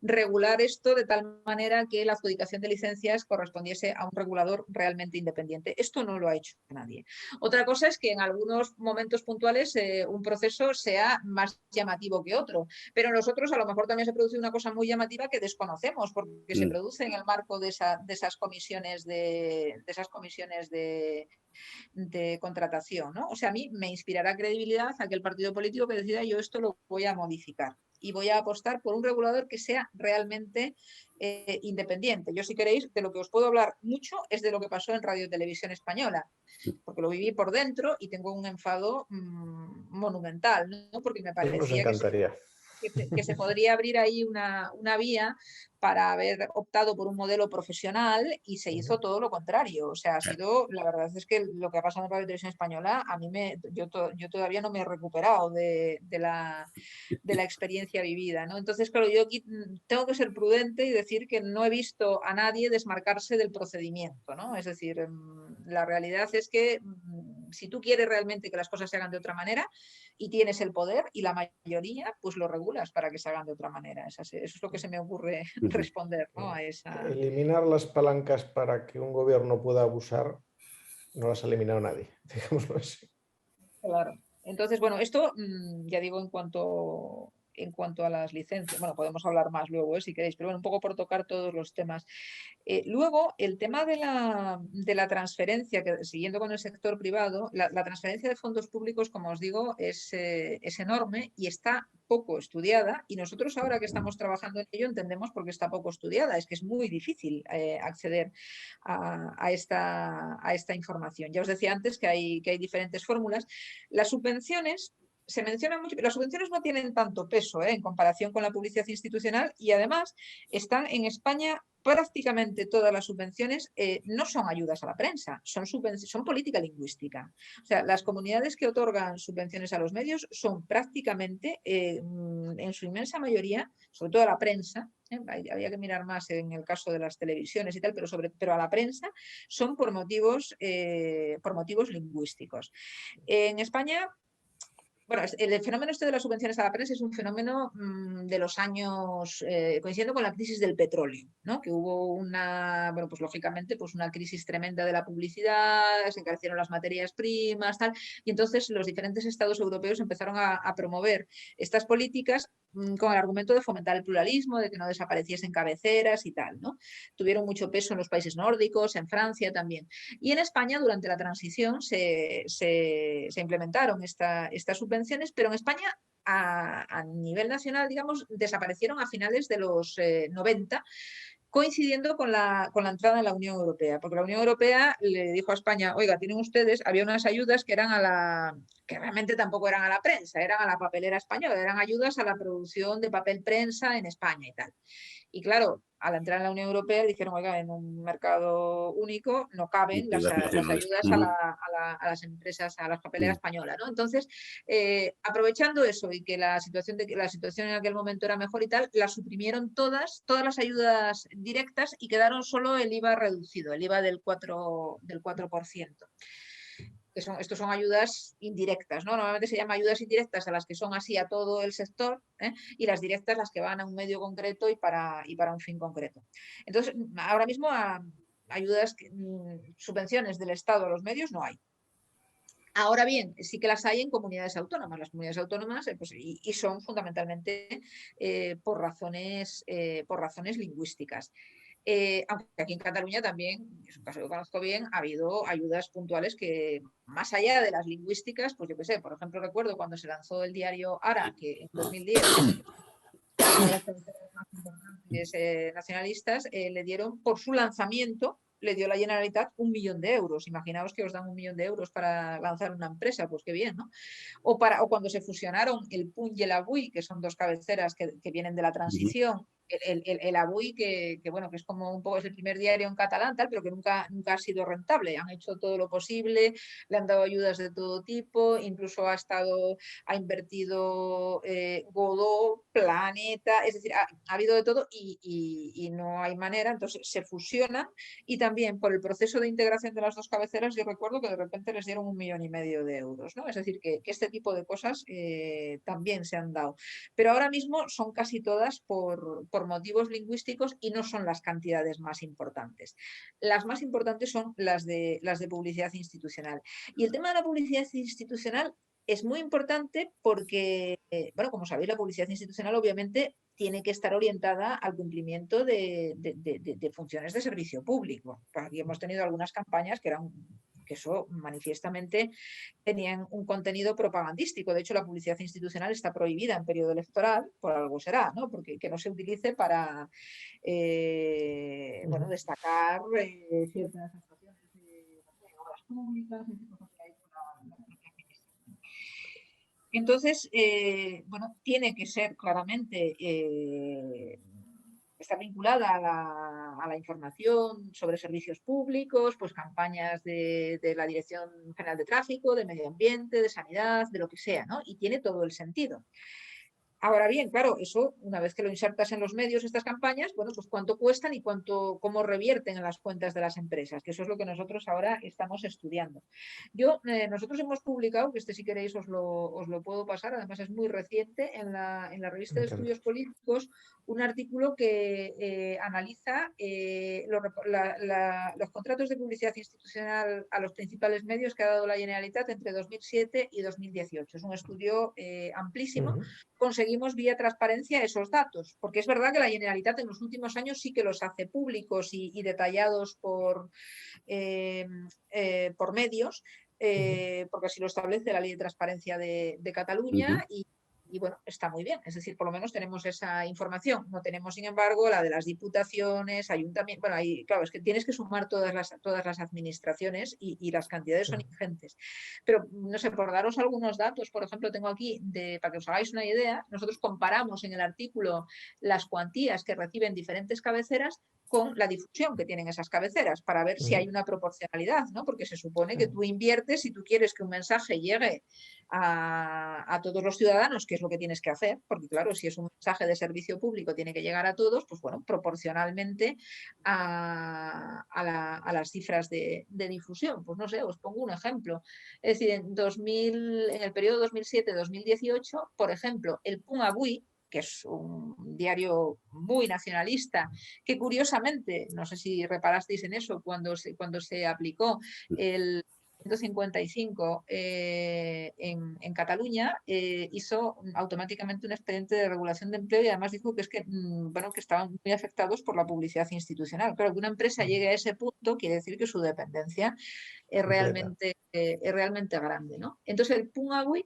B: regular esto de tal manera que la adjudicación de licencias correspondiese a un regulador realmente independiente. Esto no lo ha hecho nadie. Otra cosa es que en algunos momentos puntuales un proceso sea más llamativo que otro, pero en los otros a lo mejor también se produce una cosa muy llamativa que desconocemos, porque se produce en el marco de esas comisiones de contratación, ¿no? O sea, a mí me inspirará credibilidad aquel partido político que decida yo esto lo voy a modificar y voy a apostar por un regulador que sea realmente independiente. Yo, si queréis, de lo que os puedo hablar mucho es de lo que pasó en Radio Televisión Española, porque lo viví por dentro y tengo un enfado monumental, ¿no? Porque me parecía que se podría abrir ahí una vía para haber optado por un modelo profesional, y se hizo todo lo contrario. O sea, la verdad es que lo que ha pasado en Radio Televisión Española, a mí yo todavía no me he recuperado de la experiencia vivida, ¿no? Entonces, claro, yo aquí tengo que ser prudente y decir que no he visto a nadie desmarcarse del procedimiento, ¿no? Es decir, la realidad es que si tú quieres realmente que las cosas se hagan de otra manera y tienes el poder y la mayoría, pues lo regulas para que se hagan de otra manera. Eso es lo que se me ocurre responder, ¿no? A esa...
C: Eliminar las palancas para que un gobierno pueda abusar no las ha eliminado nadie, digámoslo así.
B: Claro. Entonces, bueno, esto ya digo en cuanto a las licencias. Bueno, podemos hablar más luego, si queréis, pero bueno, un poco por tocar todos los temas. Luego, el tema de la transferencia, que siguiendo con el sector privado, la transferencia de fondos públicos, como os digo, es enorme y está poco estudiada, y nosotros ahora que estamos trabajando en ello entendemos por qué está poco estudiada. Es que es muy difícil acceder a esta información. Ya os decía antes que hay diferentes fórmulas. Las subvenciones se menciona mucho, las subvenciones no tienen tanto peso en comparación con la publicidad institucional, y además están en España prácticamente todas las subvenciones no son ayudas a la prensa, son política lingüística. O sea, las comunidades que otorgan subvenciones a los medios son prácticamente, en su inmensa mayoría, sobre todo a la prensa, había que mirar más en el caso de las televisiones y tal, pero a la prensa son por motivos lingüísticos. En España, bueno, el fenómeno de las subvenciones a la prensa es un fenómeno de los años, coincidiendo con la crisis del petróleo, ¿no? Que hubo bueno, pues lógicamente, pues una crisis tremenda de la publicidad, se encarecieron las materias primas, tal, y entonces los diferentes estados europeos empezaron a promover estas políticas con el argumento de fomentar el pluralismo, de que no desapareciesen cabeceras y tal, ¿no? Tuvieron mucho peso en los países nórdicos, en Francia también. Y en España, durante la transición, se implementaron estas subvenciones, pero en España, a nivel nacional, digamos, desaparecieron a finales de los 90, coincidiendo con la entrada en la Unión Europea, porque la Unión Europea le dijo a España: oiga, tienen ustedes, había unas ayudas que eran que realmente tampoco eran a la prensa, eran a la papelera española, eran ayudas a la producción de papel prensa en España y tal. Y claro, al entrar en la Unión Europea dijeron: oiga, en un mercado único no caben las ayudas a las empresas, a las papeleras españolas, ¿no? Entonces, aprovechando eso y que la situación en aquel momento era mejor y tal, las suprimieron todas las ayudas directas, y quedaron solo el IVA reducido, el IVA del 4%. Estos son ayudas indirectas, ¿no? Normalmente se llama ayudas indirectas a las que son así a todo el sector, y las directas las que van a un medio concreto y para un fin concreto. Entonces, ahora mismo ayudas, subvenciones del Estado a los medios no hay. Ahora bien, sí que las hay en comunidades autónomas. Las comunidades autónomas pues, y son fundamentalmente por razones lingüísticas. Aunque aquí en Cataluña también, es un caso que conozco bien, ha habido ayudas puntuales que, más allá de las lingüísticas, pues yo qué sé, por ejemplo, recuerdo cuando se lanzó el diario Ara, que en 2010, una de las cabeceras más importantes nacionalistas, le dieron, por su lanzamiento, le dio la Generalitat 1 millón de euros. Imaginaos que os dan 1 millón de euros para lanzar una empresa, pues qué bien, ¿no? O cuando se fusionaron el Punt y el Avui, que son dos cabeceras que vienen de la transición. El Avui, que bueno, que es como un poco, es el primer diario en catalán, tal, pero que nunca ha sido rentable. Han hecho todo lo posible, le han dado ayudas de todo tipo, incluso ha invertido Godó, Planeta, es decir, ha habido de todo, y no hay manera. Entonces se fusionan, y también por el proceso de integración de las dos cabeceras, yo recuerdo que de repente les dieron 1,5 millones de euros, ¿no? Es decir, que este tipo de cosas también se han dado. Pero ahora mismo son casi todas por motivos lingüísticos, y no son las cantidades más importantes. Las más importantes son las de publicidad institucional. Y el tema de la publicidad institucional es muy importante porque, bueno, como sabéis, la publicidad institucional obviamente tiene que estar orientada al cumplimiento de funciones de servicio público. Aquí hemos tenido algunas campañas que eso manifiestamente tenían un contenido propagandístico. De hecho, la publicidad institucional está prohibida en periodo electoral, por algo será, ¿no? Porque que no se utilice para bueno, destacar ciertas actuaciones de obras públicas, cosas que hay por la propia administración. Entonces, bueno, tiene que ser claramente está vinculada a la información sobre servicios públicos, pues campañas de la Dirección General de Tráfico, de Medio Ambiente, de Sanidad, de lo que sea, ¿no? Y tiene todo el sentido. Ahora bien, claro, eso una vez que lo insertas en los medios, estas campañas, bueno, pues cuánto cuestan y cómo revierten en las cuentas de las empresas, que eso es lo que nosotros ahora estamos estudiando. Nosotros hemos publicado, que si queréis os lo puedo pasar, además es muy reciente, en la revista de Estudios Políticos, un artículo que analiza los contratos de publicidad institucional a los principales medios que ha dado la Generalitat entre 2007 y 2018. Es un estudio amplísimo. Conseguimos vía transparencia esos datos, porque es verdad que la Generalitat en los últimos años sí que los hace públicos y detallados por medios, porque así lo establece la Ley de Transparencia de Cataluña y bueno, está muy bien, es decir, por lo menos tenemos esa información. No tenemos, sin embargo, la de las diputaciones, ayuntamientos, bueno, ahí, claro, es que tienes que sumar todas las administraciones y las cantidades son ingentes. Pero, no sé, por daros algunos datos, por ejemplo, tengo aquí, para que os hagáis una idea, nosotros comparamos en el artículo las cuantías que reciben diferentes cabeceras con la difusión que tienen esas cabeceras para ver si hay una proporcionalidad, ¿no? Porque se supone que tú inviertes, si tú quieres que un mensaje llegue a todos los ciudadanos, que es lo que tienes que hacer, porque claro, si es un mensaje de servicio público tiene que llegar a todos, pues bueno, proporcionalmente a las cifras de difusión. Pues no sé, os pongo un ejemplo. Es decir, en el periodo 2007-2018, por ejemplo, el Punt Avui, que es un diario muy nacionalista, que curiosamente, no sé si reparasteis en eso cuando se aplicó el 155 en Cataluña, hizo automáticamente un expediente de regulación de empleo y además dijo que que estaban muy afectados por la publicidad institucional. Claro, que una empresa llegue a ese punto quiere decir que su dependencia es realmente grande, ¿no? Entonces el Punt Avui,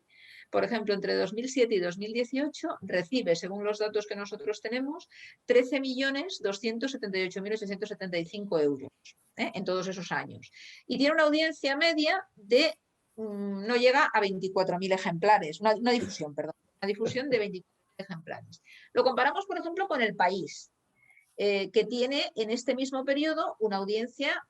B: por ejemplo, entre 2007 y 2018 recibe, según los datos que nosotros tenemos, 13.278.875 euros en todos esos años. Y tiene una audiencia media de, no llega a 24.000 ejemplares, una difusión de 24.000 ejemplares. Lo comparamos, por ejemplo, con El País, que tiene en este mismo periodo una audiencia,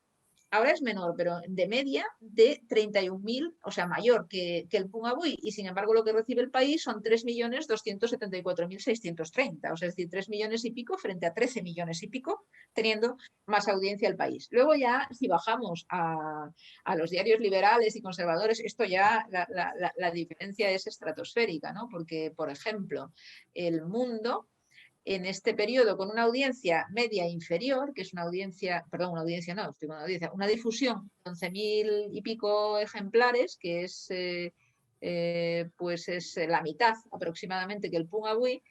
B: ahora es menor, pero de media de 31.000, o sea, mayor que el Punt Avui, y sin embargo lo que recibe El País son 3.274.630, o sea, es decir, 3 millones y pico frente a 13 millones y pico, teniendo más audiencia El País. Luego ya, si bajamos a los diarios liberales y conservadores, esto ya, la diferencia es estratosférica, ¿no? Porque, por ejemplo, El Mundo, en este periodo, con una audiencia media inferior, que es una difusión de 11.000 y pico ejemplares, que es pues es la mitad aproximadamente que el Punt Avui.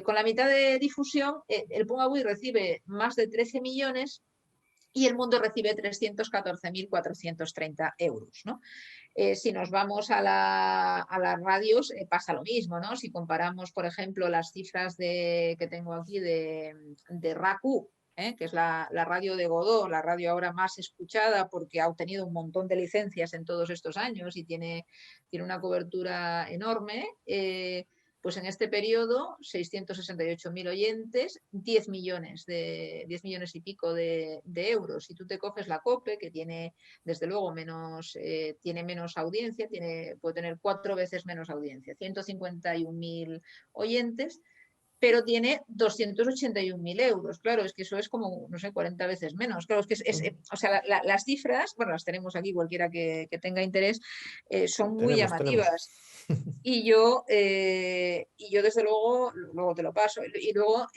B: Con la mitad de difusión, el Punt Avui recibe más de 13 millones y El Mundo recibe 314.430 euros, ¿no? Si nos vamos a las radios, pasa lo mismo, ¿no? Si comparamos, por ejemplo, las cifras que tengo aquí de RAC1, que es la radio de Godó, la radio ahora más escuchada porque ha obtenido un montón de licencias en todos estos años y tiene una cobertura enorme. Pues en este periodo, 668.000 oyentes, 10 millones y pico de euros. Si tú te coges la COPE, que tiene, desde luego, tiene menos audiencia, puede tener 4 veces menos audiencia, 151.000 oyentes, pero tiene 281.000 euros. Claro, es que eso es como, no sé, 40 veces menos. Claro, es que o sea, las cifras, bueno, las tenemos aquí, cualquiera que tenga interés, son muy llamativas. Y yo, desde luego, luego te lo paso. Y luego,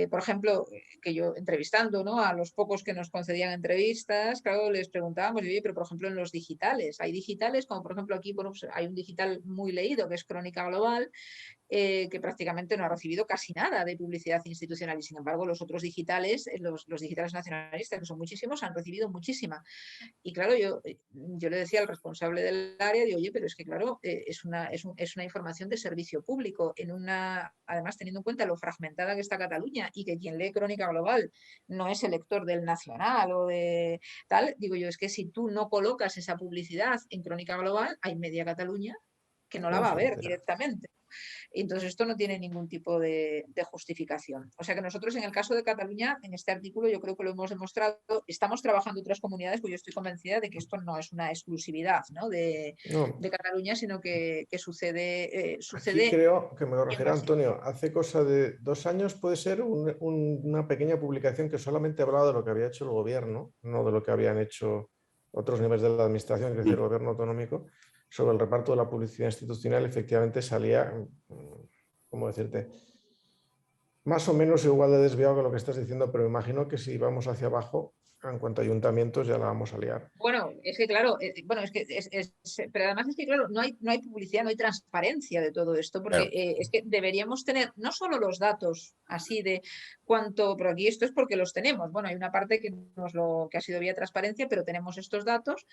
B: por ejemplo, que yo entrevistando, ¿no?, a los pocos que nos concedían entrevistas, claro, les preguntábamos, oye, pero por ejemplo en los digitales, hay digitales, como por ejemplo aquí hay un digital muy leído que es Crónica Global, que prácticamente no ha recibido casi nada de publicidad institucional y sin embargo los otros digitales, los digitales nacionalistas, que son muchísimos, han recibido muchísima. Y claro, yo le decía al responsable del área, digo, oye, pero es que claro, es una información de servicio público, además teniendo en cuenta lo fragmentada que está Cataluña y que quien lee Crónica Global no es el lector del Nacional o de tal, digo yo, es que si tú no colocas esa publicidad en Crónica Global, hay media Cataluña que no la va a ver directamente. Entonces esto no tiene ningún tipo de justificación. O sea que nosotros en el caso de Cataluña, en este artículo yo creo que lo hemos demostrado, estamos trabajando en otras comunidades, pues yo estoy convencida de que esto no es una exclusividad, ¿no? de Cataluña, sino que sucede...
C: Aquí creo que me lo corregirá Antonio, hace cosa de 2 años puede ser una pequeña publicación que solamente hablaba de lo que había hecho el gobierno, no de lo que habían hecho otros niveles de la administración, es decir, el gobierno autonómico. Sobre el reparto de la publicidad institucional, efectivamente salía, ¿cómo decirte?, más o menos igual de desviado que lo que estás diciendo, pero imagino que si vamos hacia abajo, en cuanto a ayuntamientos, ya la vamos a liar.
B: Bueno, es que claro, pero además es que claro, no hay publicidad, no hay transparencia de todo esto, porque es que deberíamos tener no solo los datos así de cuánto, pero aquí esto es porque los tenemos. Bueno, hay una parte que ha sido vía transparencia, pero tenemos estos datos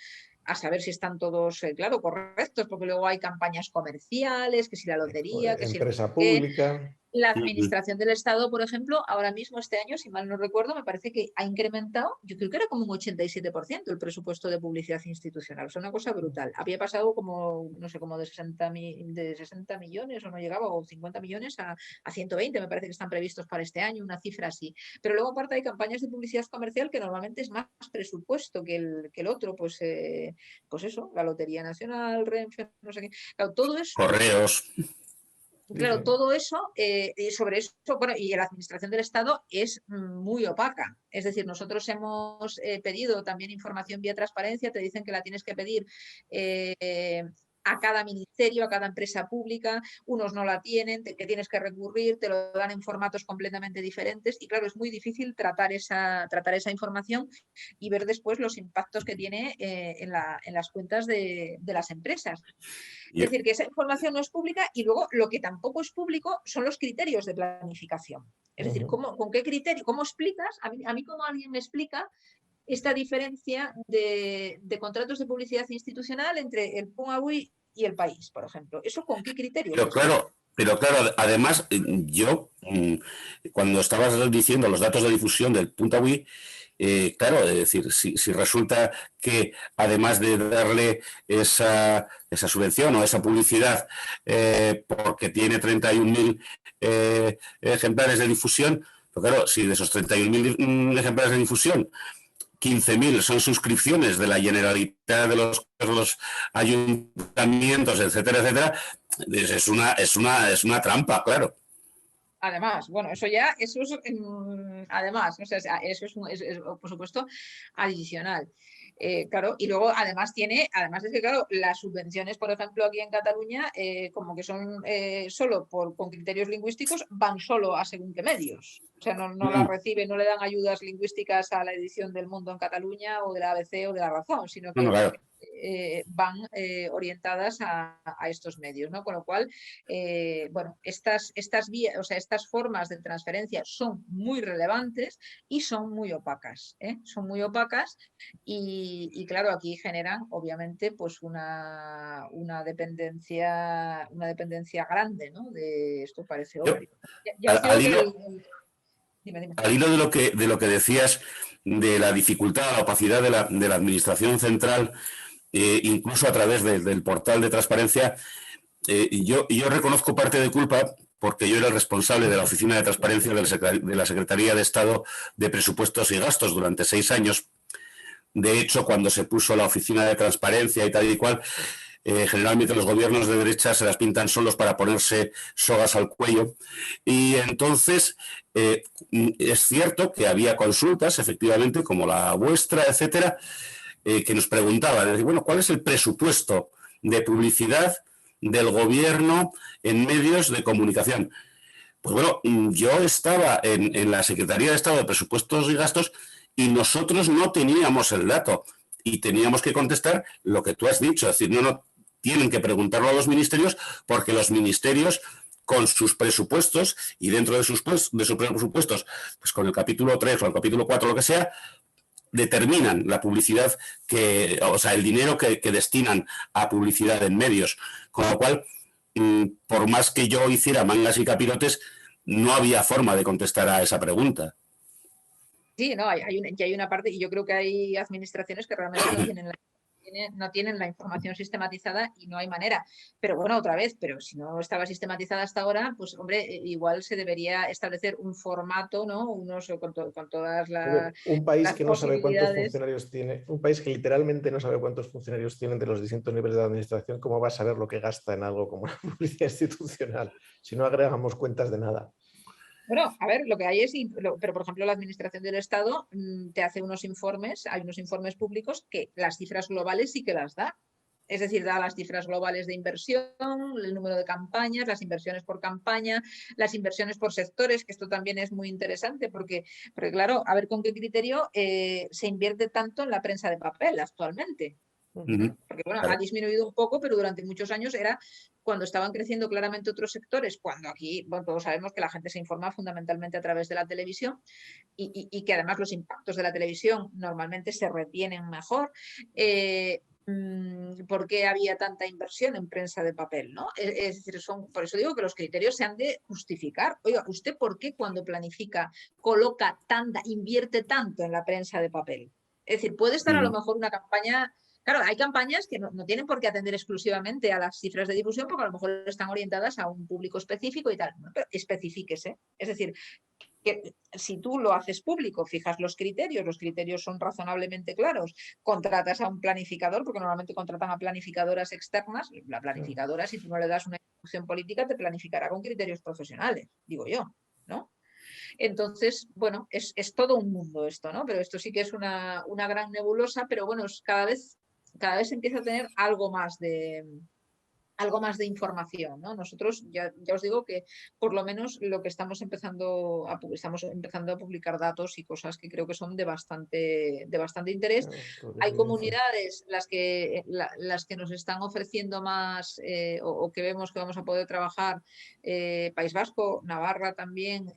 B: a saber si están todos, claro, correctos, porque luego hay campañas comerciales, que si la lotería, que si
C: empresa pública.
B: La administración del Estado, por ejemplo, ahora mismo este año, si mal no recuerdo, me parece que ha incrementado, yo creo que era como un 87% el presupuesto de publicidad institucional. O sea, una cosa brutal. Había pasado como, no sé, como de 60 millones o no llegaba, o 50 millones a 120, me parece que están previstos para este año, una cifra así. Pero luego aparte hay campañas de publicidad comercial que normalmente es más presupuesto que el otro, pues eso, la Lotería Nacional, Renfe, no sé qué. Claro, todo eso...
A: Correos...
B: Claro, todo eso, y sobre eso, bueno, y la administración del Estado es muy opaca. Es decir, nosotros hemos pedido también información vía transparencia, te dicen que la tienes que pedir a cada ministerio, a cada empresa pública, unos no la tienen, que tienes que recurrir, te lo dan en formatos completamente diferentes y claro, es muy difícil tratar esa información y ver después los impactos que tiene en las cuentas de las empresas. Es decir, que esa información no es pública y luego lo que tampoco es público son los criterios de planificación. Es decir, ¿con qué criterio? ¿Cómo explicas? A mí como alguien me explica esta diferencia de contratos de publicidad institucional entre el Pumaui y el país, por ejemplo. ¿Eso con qué criterio?
A: Pero claro, además, yo, cuando estabas diciendo los datos de difusión del Pumaui, claro, es decir, si resulta que además de darle esa subvención o esa publicidad porque tiene 31.000 ejemplares de difusión, pues claro, si de esos 31.000 ejemplares de difusión 15.000 son suscripciones de la Generalitat, de los ayuntamientos, etcétera, etcétera, es una trampa, claro.
B: Además, bueno, eso es, además, o sea, eso es por supuesto adicional. Claro, y luego además es que claro, las subvenciones, por ejemplo, aquí en Cataluña, como que son solo con criterios lingüísticos, van solo a según qué medios. O sea, no las reciben, no le dan ayudas lingüísticas a la edición del Mundo en Cataluña o de la ABC o de La Razón, sino que van orientadas a estos medios, ¿no? Con lo cual, bueno, estas vías, o sea, estas formas de transferencia son muy relevantes y son muy opacas, son muy opacas y claro, aquí generan obviamente pues una dependencia grande, ¿no? De esto parece obvio.
A: Al hilo de lo que decías de la dificultad, la opacidad de la administración central, incluso a través del portal de transparencia, yo reconozco parte de culpa porque yo era el responsable de la Oficina de Transparencia de la Secretaría de Estado de Presupuestos y Gastos durante 6 años. De hecho, cuando se puso la Oficina de Transparencia y tal y cual, generalmente los gobiernos de derecha se las pintan solos para ponerse sogas al cuello. Y entonces es cierto que había consultas, efectivamente, como la vuestra, etcétera, que nos preguntaban, bueno, ¿cuál es el presupuesto de publicidad del gobierno en medios de comunicación? Pues bueno, yo estaba en la Secretaría de Estado de Presupuestos y Gastos y nosotros no teníamos el dato y teníamos que contestar lo que tú has dicho, es decir, no tienen que preguntarlo a los ministerios porque los ministerios con sus presupuestos y dentro de sus presupuestos, pues con el capítulo 3 o el capítulo 4, lo que sea, determinan la publicidad o sea, el dinero que destinan a publicidad en medios, con lo cual, por más que yo hiciera mangas y capirotes, no había forma de contestar a esa pregunta.
B: Sí, no, hay una parte, y yo creo que hay administraciones que realmente no tienen la no tienen la información sistematizada y no hay manera. Pero bueno, otra vez, pero si no estaba sistematizada hasta ahora, pues hombre, igual se debería establecer un formato, ¿no? Con todas
C: un país
B: las
C: que no sabe cuántos
B: posibilidades.
C: funcionarios tiene, un país que literalmente no sabe cuántos funcionarios tienen de los distintos niveles de administración, ¿cómo va a saber lo que gasta en algo como la publicidad institucional si no agregamos cuentas de nada?
B: Bueno, a ver, lo que hay es, pero por ejemplo la Administración del Estado te hace unos informes, hay unos informes públicos que las cifras globales sí que las da. Es decir, da las cifras globales de inversión, el número de campañas, las inversiones por campaña, las inversiones por sectores, que esto también es muy interesante porque claro, a ver con qué criterio se invierte tanto en la prensa de papel actualmente. Porque bueno,
A: Claro.
B: ha disminuido un poco, pero durante muchos años era cuando estaban creciendo claramente otros sectores, cuando aquí, bueno, todos sabemos que la gente se informa fundamentalmente a través de la televisión y que además los impactos de la televisión normalmente se retienen mejor. ¿Por qué había tanta inversión en prensa de papel? ¿No? Es decir, por eso digo que los criterios se han de justificar. Oiga, ¿usted por qué cuando planifica invierte tanto en la prensa de papel? Es decir, puede estar a lo mejor una campaña. Claro, hay campañas que no tienen por qué atender exclusivamente a las cifras de difusión porque a lo mejor están orientadas a un público específico y tal. No, pero especifíquese. Es decir, que si tú lo haces público, fijas los criterios son razonablemente claros, contratas a un planificador, porque normalmente contratan a planificadoras externas, la planificadora, si tú no le das una instrucción política, te planificará con criterios profesionales, digo yo, ¿no? Entonces, bueno, es todo un mundo esto, ¿no? Pero esto sí que es una gran nebulosa, pero bueno, cada vez se empieza a tener algo más de información, ¿no? Nosotros ya os digo que por lo menos lo que estamos empezando a publicar datos y cosas que creo que son de bastante interés. Hay comunidades las que nos están ofreciendo más o que vemos que vamos a poder trabajar, País Vasco, Navarra también,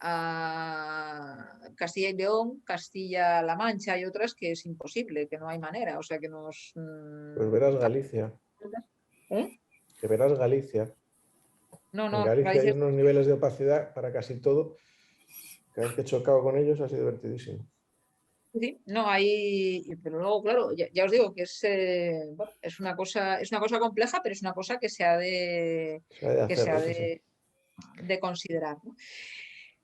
B: a Castilla y León, Castilla-La Mancha y otras que es imposible, que no hay manera, o sea que nos...
C: Pues verás Galicia.
B: ¿Eh?
C: Que verás Galicia.
B: No,
C: En Galicia hay
B: Galicia...
C: unos niveles de opacidad para casi todo. Cada vez que he chocado con ellos ha sido divertidísimo.
B: Sí, no hay, pero luego, claro, ya os digo que bueno, es una cosa compleja, pero es una cosa que se ha de,
C: Se ha de
B: que
C: hacer,
B: se ha
C: eso sí.
B: de considerar, ¿no?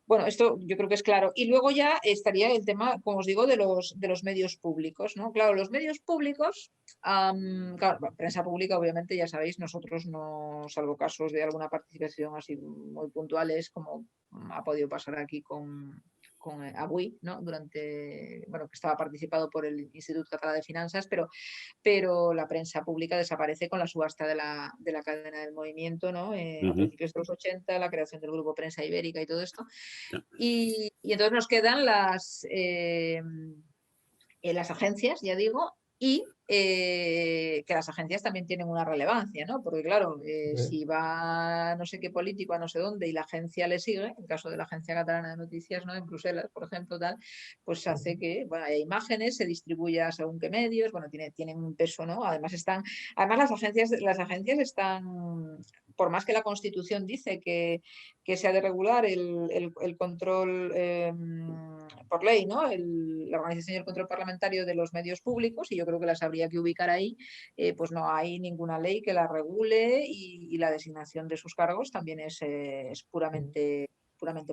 B: Bueno, esto yo creo que es claro. Y luego ya estaría el tema, como os digo, de los medios públicos, ¿no? Claro, los medios públicos, claro, prensa pública, obviamente, ya sabéis, nosotros no, salvo casos de alguna participación así muy puntuales, como ha podido pasar aquí con Avui, ¿no? Durante, bueno, que estaba participado por el Instituto Català de Finanzas, pero la prensa pública desaparece con la subasta de la cadena del movimiento, ¿no? A principios de los 80, la creación del grupo Prensa Ibérica y todo esto. Y entonces nos quedan las agencias, ya digo, y que las agencias también tienen una relevancia, ¿no? Porque claro, si va no sé qué político a no sé dónde y la agencia le sigue, en el caso de la Agencia Catalana de Noticias, ¿no? En Bruselas, por ejemplo, tal, pues hace que, bueno, haya imágenes, se distribuya según qué medios, bueno, tienen un peso, ¿no? Además las agencias están, por más que la Constitución dice que se ha de regular el control por ley, ¿no? La organización y el control parlamentario de los medios públicos, y yo creo que las habría que ubicar ahí, pues no hay ninguna ley que la regule y la designación de sus cargos también es puramente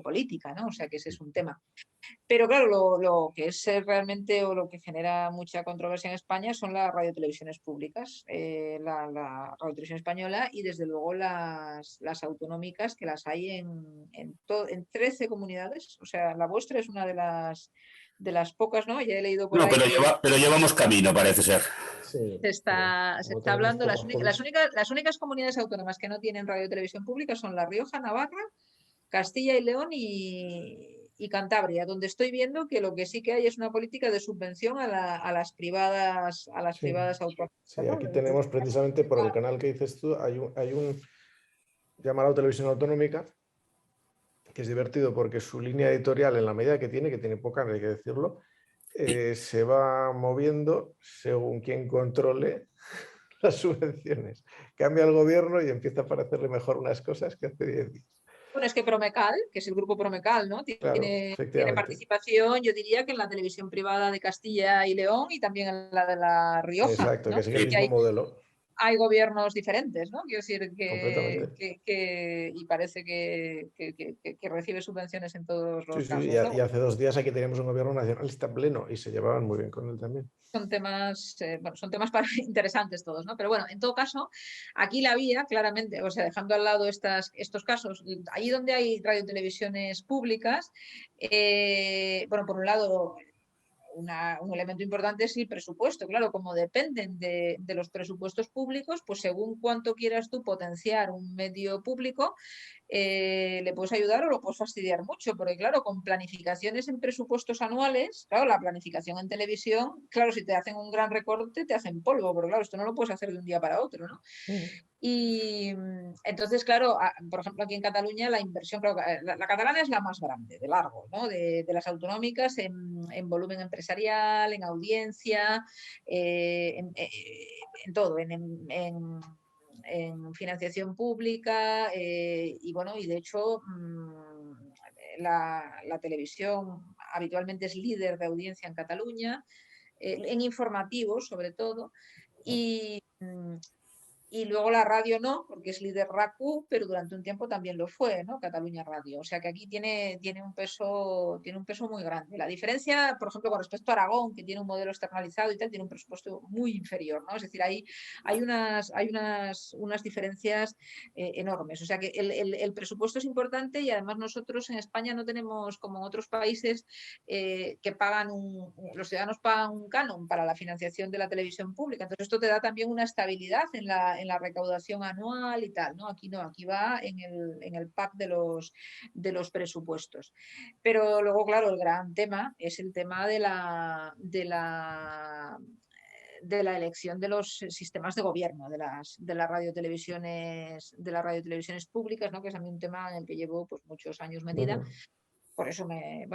B: política, ¿no? O sea que ese es un tema. Pero claro, lo que es realmente o lo que genera mucha controversia en España son las radiotelevisiones públicas, la radiotelevisión española y desde luego las autonómicas, que las hay en 13 comunidades. O sea, la vuestra es una de las pocas, ¿no? Ya he leído por
A: No,
B: ahí que
A: pero llevamos camino, parece ser.
C: Sí,
B: se está hablando. Las únicas comunidades autónomas que no tienen radiotelevisión pública son La Rioja, Navarra, Castilla y León y Cantabria, donde estoy viendo que lo que sí que hay es una política de subvención a las privadas autónomas.
C: Sí, aquí tenemos precisamente por el canal que dices tú, hay un llamado Televisión Autonómica, que es divertido porque su línea editorial, en la medida que tiene poca, hay que decirlo, se va moviendo según quien controle las subvenciones. Cambia el gobierno y empieza a parecerle mejor unas cosas que hace 10 días.
B: Bueno, es que Promecal, que es el grupo Promecal, ¿no?
C: Claro,
B: Tiene
C: efectivamente.
B: participación, yo diría que en la televisión privada de Castilla y León y también en la de La Rioja,
C: Exacto, que
B: ¿no?
C: sigue el
B: Que
C: mismo modelo,
B: hay gobiernos diferentes, ¿no? Quiero decir
C: completamente.
B: y parece que recibe subvenciones en todos
C: Sí,
B: los
C: sí,
B: casos.
C: y
B: Luego,
C: hace 2 días aquí teníamos un gobierno nacionalista pleno y se llevaban muy bien con él también.
B: son temas, bueno, son temas interesantes todos, ¿no? Pero bueno, en todo caso, aquí la vía, claramente, o sea, dejando al lado estos casos, allí donde hay radiotelevisiones públicas, bueno, por un lado, un elemento importante es el presupuesto. Claro, como dependen de los presupuestos públicos, pues según cuánto quieras tú potenciar un medio público, le puedes ayudar o lo puedes fastidiar mucho, porque claro, con planificaciones en presupuestos anuales, claro, la planificación en televisión, claro, si te hacen un gran recorte, te hacen polvo, pero claro, esto no lo puedes hacer de un día para otro, ¿no? Y entonces, claro, por ejemplo, aquí en Cataluña la inversión, claro, la catalana es la más grande, de largo, ¿no? De las autonómicas en volumen empresarial, en audiencia, en todo, en financiación pública y bueno, y de hecho la televisión habitualmente es líder de audiencia en Cataluña, en informativos sobre todo, y, y luego la radio no, porque es líder RACU, pero durante un tiempo también lo fue, ¿no? Cataluña Radio. O sea que aquí tiene un peso muy grande. La diferencia, por ejemplo, con respecto a Aragón, que tiene un modelo externalizado y tal, tiene un presupuesto muy inferior, ¿no? Es decir, hay unas diferencias enormes. O sea que el presupuesto es importante y además nosotros en España no tenemos, como en otros países, que los ciudadanos pagan un canon para la financiación de la televisión pública. Entonces esto te da también una estabilidad en la recaudación anual y tal, ¿no? Aquí no, aquí va en el pack de los presupuestos. Pero luego, claro, el gran tema es el tema de la elección de los sistemas de gobierno de las radiotelevisiones públicas, ¿no? Que es a mí un tema en el que llevo pues, muchos años metida. Por eso me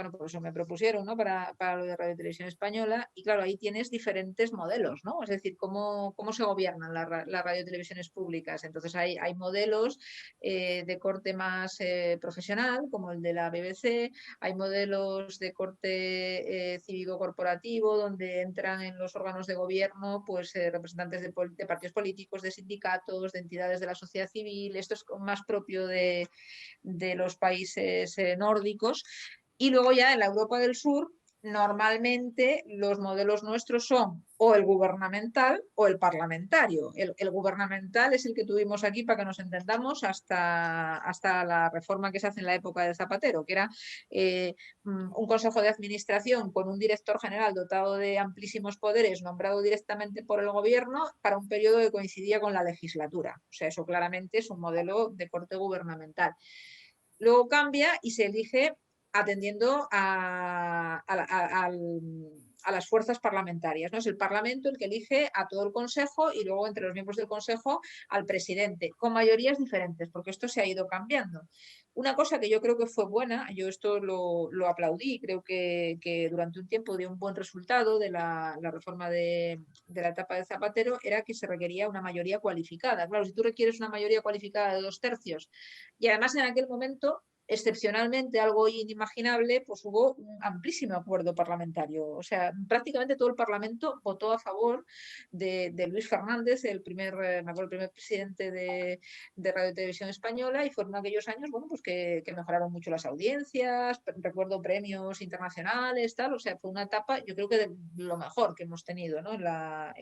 B: propusieron, ¿no? Para lo de Radio Televisión Española. Y claro, ahí tienes diferentes modelos, ¿no? Es decir, cómo se gobiernan las radiotelevisiones públicas. Entonces hay modelos de corte más profesional, como el de la BBC, hay modelos de corte cívico-corporativo, donde entran en los órganos de gobierno pues representantes de partidos políticos, de sindicatos, de entidades de la sociedad civil. Esto es más propio de los países nórdicos. Y luego ya en la Europa del Sur, normalmente los modelos nuestros son o el gubernamental o el parlamentario. El gubernamental es el que tuvimos aquí, para que nos entendamos, hasta la reforma que se hace en la época de Zapatero, que era un consejo de administración con un director general dotado de amplísimos poderes, nombrado directamente por el gobierno para un periodo que coincidía con la legislatura. O sea, eso claramente es un modelo de corte gubernamental. Luego cambia y se elige atendiendo a las fuerzas parlamentarias, ¿no? Es el Parlamento el que elige a todo el Consejo y luego entre los miembros del Consejo al presidente, con mayorías diferentes, porque esto se ha ido cambiando. Una cosa que yo creo que fue buena, yo esto lo aplaudí, creo que durante un tiempo dio un buen resultado de la reforma de la etapa de Zapatero, era que se requería una mayoría cualificada. Claro, si tú requieres una mayoría cualificada de 2/3 y además en aquel momento excepcionalmente, algo inimaginable, pues hubo un amplísimo acuerdo parlamentario. O sea, prácticamente todo el Parlamento votó a favor de Luis Fernández, el primer presidente de Radio y Televisión Española, y fueron aquellos años, bueno, pues que mejoraron mucho las audiencias, recuerdo premios internacionales, tal, o sea, fue una etapa, yo creo que de lo mejor que hemos tenido, ¿no? en la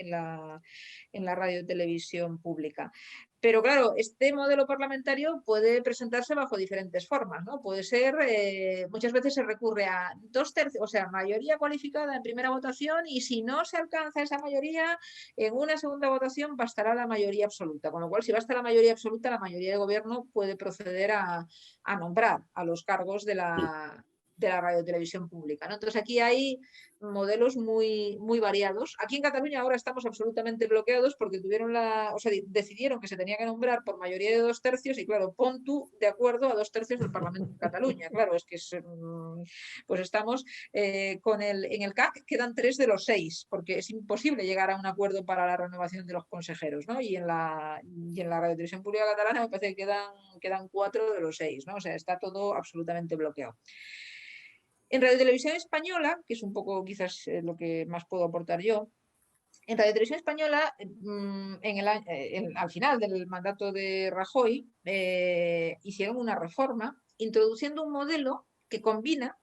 B: radio y televisión pública. Pero claro, este modelo parlamentario puede presentarse bajo diferentes formas, ¿no? Puede ser, muchas veces se recurre a 2/3, o sea, mayoría cualificada en primera votación, y si no se alcanza esa mayoría, en una segunda votación bastará la mayoría absoluta. Con lo cual, si basta la mayoría absoluta, la mayoría de gobierno puede proceder a nombrar a los cargos de la radiotelevisión pública, ¿no? Entonces aquí hay modelos muy, muy variados. Aquí en Cataluña ahora estamos absolutamente bloqueados porque decidieron que se tenía que nombrar por mayoría de 2/3 y claro, pon tú de acuerdo a 2/3 del Parlamento de Cataluña. Claro, es que pues estamos en el CAC quedan 3 de los 6 porque es imposible llegar a un acuerdo para la renovación de los consejeros, ¿no? Y en la Radiotelevisión Pública Catalana me parece que quedan 4 de los 6, ¿no? O sea, está todo absolutamente bloqueado. En Radio Televisión Española, que es un poco quizás lo que más puedo aportar yo, en Radio Televisión Española, al final del mandato de Rajoy, hicieron una reforma introduciendo un modelo que combina,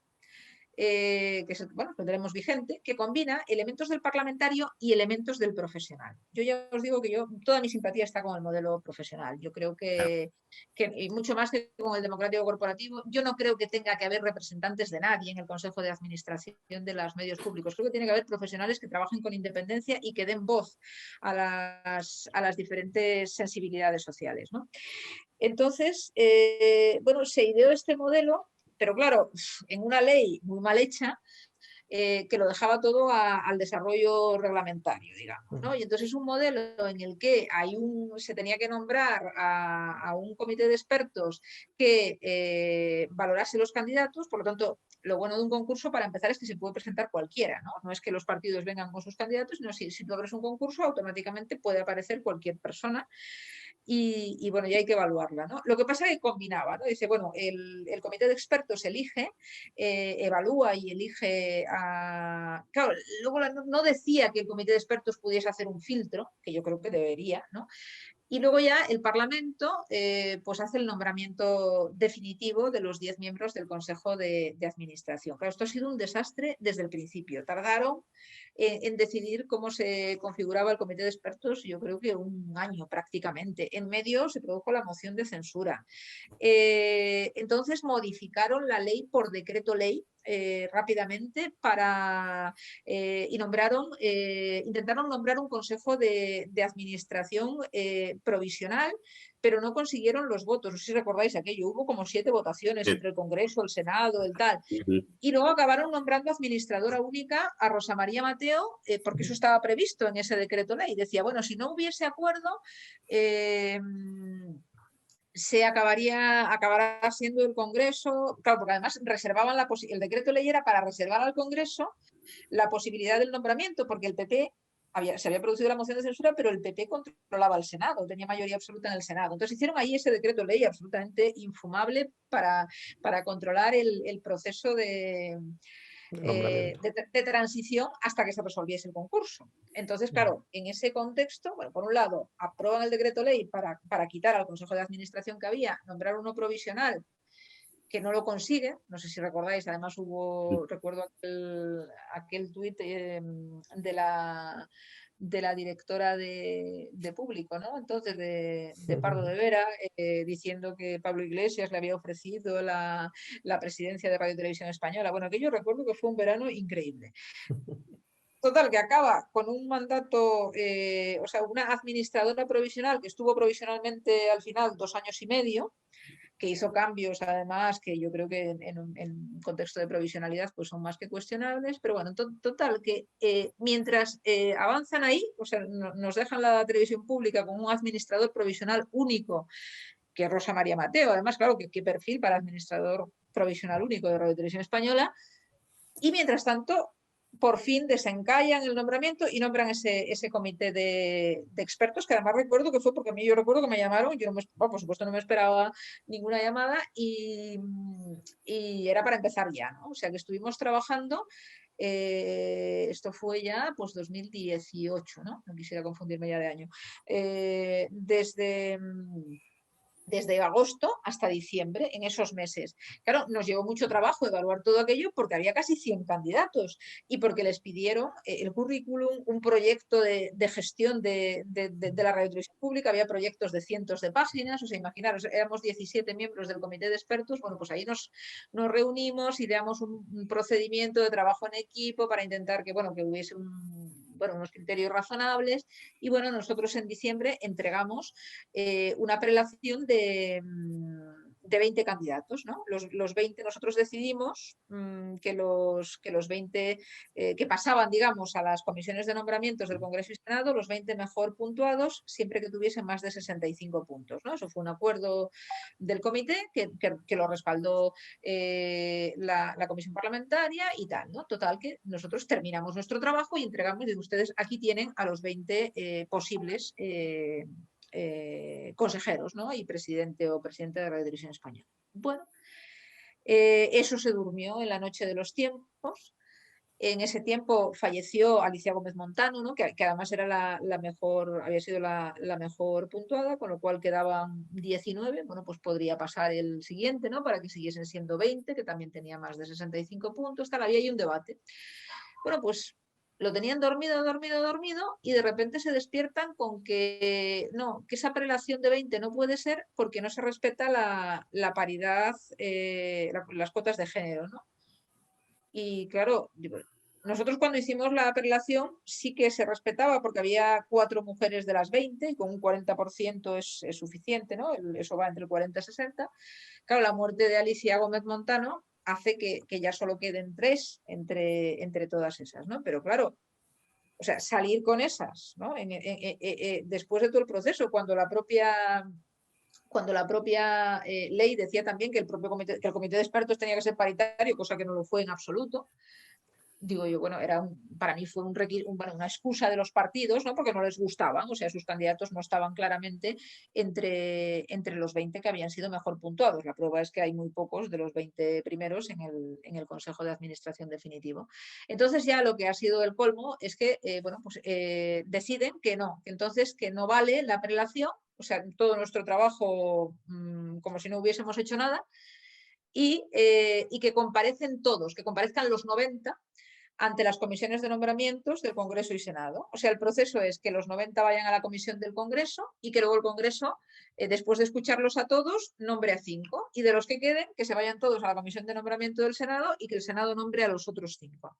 B: lo tenemos vigente, que combina elementos del parlamentario y elementos del profesional. Yo ya os digo que toda mi simpatía está con el modelo profesional. Yo creo que y mucho más que con el democrático corporativo, yo no creo que tenga que haber representantes de nadie en el Consejo de Administración de los medios públicos. Creo que tiene que haber profesionales que trabajen con independencia y que den voz a las diferentes sensibilidades sociales, ¿no? Entonces, se ideó este modelo, pero claro, en una ley muy mal hecha, que lo dejaba todo al desarrollo reglamentario, digamos, ¿no? Y entonces es un modelo en el que se tenía que nombrar a un comité de expertos que valorase los candidatos, por lo tanto, lo bueno de un concurso para empezar es que se puede presentar cualquiera, ¿no? No es que los partidos vengan con sus candidatos, sino si tú abres un concurso, automáticamente puede aparecer cualquier persona. Y bueno, ya hay que evaluarla, ¿no? Lo que pasa es que combinaba, ¿no? Dice, bueno, el comité de expertos elige, evalúa y elige a... Claro, luego no decía que el comité de expertos pudiese hacer un filtro, que yo creo que debería, ¿no? Y luego ya el Parlamento pues hace el nombramiento definitivo de los 10 miembros del Consejo de Administración. Claro, esto ha sido un desastre desde el principio. Tardaron en decidir cómo se configuraba el comité de expertos, yo creo que un año prácticamente. En medio se produjo la moción de censura. Entonces modificaron la ley por decreto ley rápidamente y intentaron nombrar un consejo de administración provisional, pero no consiguieron los votos. No sé si recordáis aquello, hubo como 7 votaciones entre el Congreso, el Senado, el tal. Y luego acabaron nombrando administradora única a Rosa María Mateo, porque eso estaba previsto en ese decreto ley. Decía, bueno, si no hubiese acuerdo, acabará siendo el Congreso, claro, porque además reservaban el decreto ley era para reservar al Congreso la posibilidad del nombramiento, porque el PP se había producido la moción de censura, pero el PP controlaba el Senado, tenía mayoría absoluta en el Senado. Entonces hicieron ahí ese decreto ley absolutamente infumable para controlar el proceso de transición hasta que se resolviese el concurso. Entonces, claro, en ese contexto, bueno, por un lado, aprueban el decreto ley para quitar al Consejo de Administración que había, nombrar uno provisional que no lo consigue, no sé si recordáis, además recuerdo aquel tuit de la directora de Público, ¿no? Entonces, de Pardo de Vera, diciendo que Pablo Iglesias le había ofrecido la presidencia de Radio Televisión Española. Bueno, aquello recuerdo que fue un verano increíble. Total, que acaba con un mandato, una administradora provisional que estuvo provisionalmente al final 2 años y medio, que hizo cambios además que yo creo que en un contexto de provisionalidad pues son más que cuestionables, pero bueno, total que mientras avanzan ahí, o sea, nos dejan la televisión pública con un administrador provisional único, que es Rosa María Mateo, además, claro, qué perfil para administrador provisional único de Radio Televisión Española, y mientras tanto por fin desencallan el nombramiento y nombran ese comité de expertos, que además recuerdo que fue porque yo recuerdo que me llamaron, yo por supuesto no me esperaba ninguna llamada y era para empezar ya, ¿no? O sea que estuvimos trabajando, esto fue ya pues 2018, ¿no? No quisiera confundirme ya de año. Desde agosto hasta diciembre, en esos meses. Claro, nos llevó mucho trabajo evaluar todo aquello porque había casi 100 candidatos y porque les pidieron el currículum, un proyecto de gestión de la radiotelevisión pública, había proyectos de cientos de páginas, o sea, imaginaros, éramos 17 miembros del comité de expertos, bueno, pues ahí nos reunimos, ideamos un procedimiento de trabajo en equipo para intentar que hubiese unos criterios razonables y nosotros en diciembre entregamos una prelación de 20 candidatos, ¿no? Los 20, nosotros decidimos que los 20 que pasaban, digamos, a las comisiones de nombramientos del Congreso y Senado, los 20 mejor puntuados, siempre que tuviesen más de 65 puntos, ¿no? Eso fue un acuerdo del comité que lo respaldó la comisión parlamentaria y tal, ¿no? Total, que nosotros terminamos nuestro trabajo y entregamos, y ustedes aquí tienen a los 20 posibles consejeros, ¿no? Y presidente o presidente de Radio Televisión Española. Bueno, eso se durmió en la noche de los tiempos. En ese tiempo falleció Alicia Gómez Montano, ¿no? que además era la mejor, había sido la mejor puntuada, con lo cual quedaban 19. Bueno, pues podría pasar el siguiente, ¿no? Para que siguiesen siendo 20, que también tenía más de 65 puntos. Tal, había ahí un debate. Bueno, pues lo tenían dormido, y de repente se despiertan con que no, que esa prelación de 20 no puede ser porque no se respeta la paridad, las cuotas de género, ¿no? Y claro, nosotros cuando hicimos la prelación sí que se respetaba porque había 4 mujeres de las 20 y con un 40% es suficiente, ¿no? Eso va entre el 40 y 60. Claro, la muerte de Alicia Gómez Montano hace que ya solo queden 3 entre todas esas, ¿no? Pero claro, o sea, salir con esas, ¿no? Después de todo el proceso, cuando la propia ley decía también que el comité de expertos tenía que ser paritario, cosa que no lo fue en absoluto. Digo yo, bueno, para mí fue una excusa de los partidos, ¿no? Porque no les gustaban, o sea, sus candidatos no estaban claramente entre los 20 que habían sido mejor puntuados. La prueba es que hay muy pocos de los 20 primeros en el Consejo de Administración definitivo. Entonces ya lo que ha sido el colmo es que, deciden que no, entonces que no vale la prelación, o sea, todo nuestro trabajo como si no hubiésemos hecho nada, y que comparecen todos, que comparezcan los 90 ante las comisiones de nombramientos del Congreso y Senado. O sea, el proceso es que los 90 vayan a la comisión del Congreso y que luego el Congreso, después de escucharlos a todos, nombre a 5. Y de los que queden, que se vayan todos a la comisión de nombramiento del Senado y que el Senado nombre a los otros 5.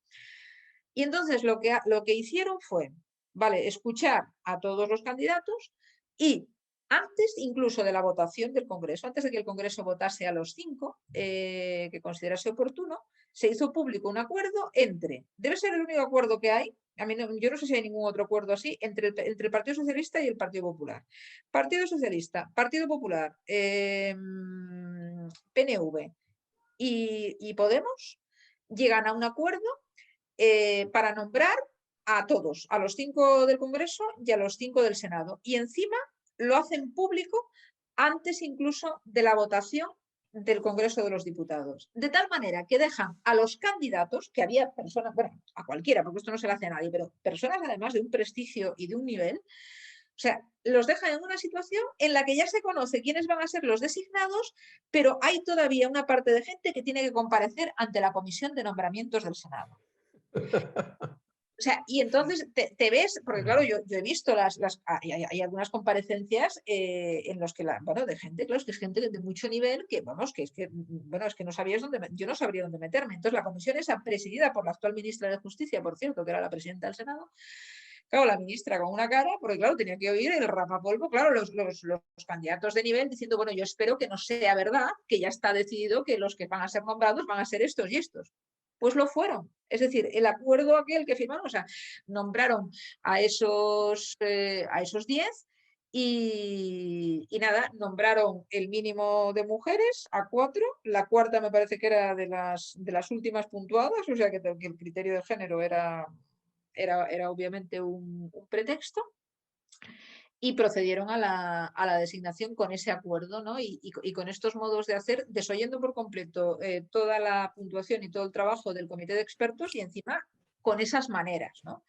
B: Y entonces lo que hicieron fue, vale, escuchar a todos los candidatos y antes incluso de la votación del Congreso, antes de que el Congreso votase a los 5, que considerase oportuno, se hizo público un acuerdo debe ser el único acuerdo que hay, yo no sé si hay ningún otro acuerdo así, entre el Partido Socialista y el Partido Popular. Partido Socialista, Partido Popular, PNV y Podemos llegan a un acuerdo para nombrar a todos, a los 5 del Congreso y a los 5 del Senado. Y encima lo hacen público antes incluso de la votación del Congreso de los Diputados. De tal manera que dejan a los candidatos, que había personas, bueno, a cualquiera, porque esto no se le hace a nadie, pero personas además de un prestigio y de un nivel, o sea, los dejan en una situación en la que ya se conoce quiénes van a ser los designados, pero hay todavía una parte de gente que tiene que comparecer ante la Comisión de Nombramientos del Senado. O sea, y entonces te ves, porque claro, yo he visto hay algunas comparecencias en los que, de gente, claro, es que es gente de mucho nivel que, es que no sabías yo no sabría dónde meterme. Entonces la comisión esa, presidida por la actual ministra de Justicia, por cierto, que era la presidenta del Senado, claro, la ministra con una cara, porque claro, tenía que oír el rapapolvo, claro, los candidatos de nivel diciendo, bueno, yo espero que no sea verdad, que ya está decidido que los que van a ser nombrados van a ser estos y estos. Pues lo fueron. Es decir, el acuerdo aquel que firmaron, o sea, nombraron a esos 10 y nada, nombraron el mínimo de mujeres a 4, la cuarta me parece que era de las últimas puntuadas, o sea que el criterio de género era obviamente un pretexto. Y procedieron a la designación con ese acuerdo, ¿no? Y con estos modos de hacer, desoyendo por completo toda la puntuación y todo el trabajo del comité de expertos y encima con esas maneras, ¿no?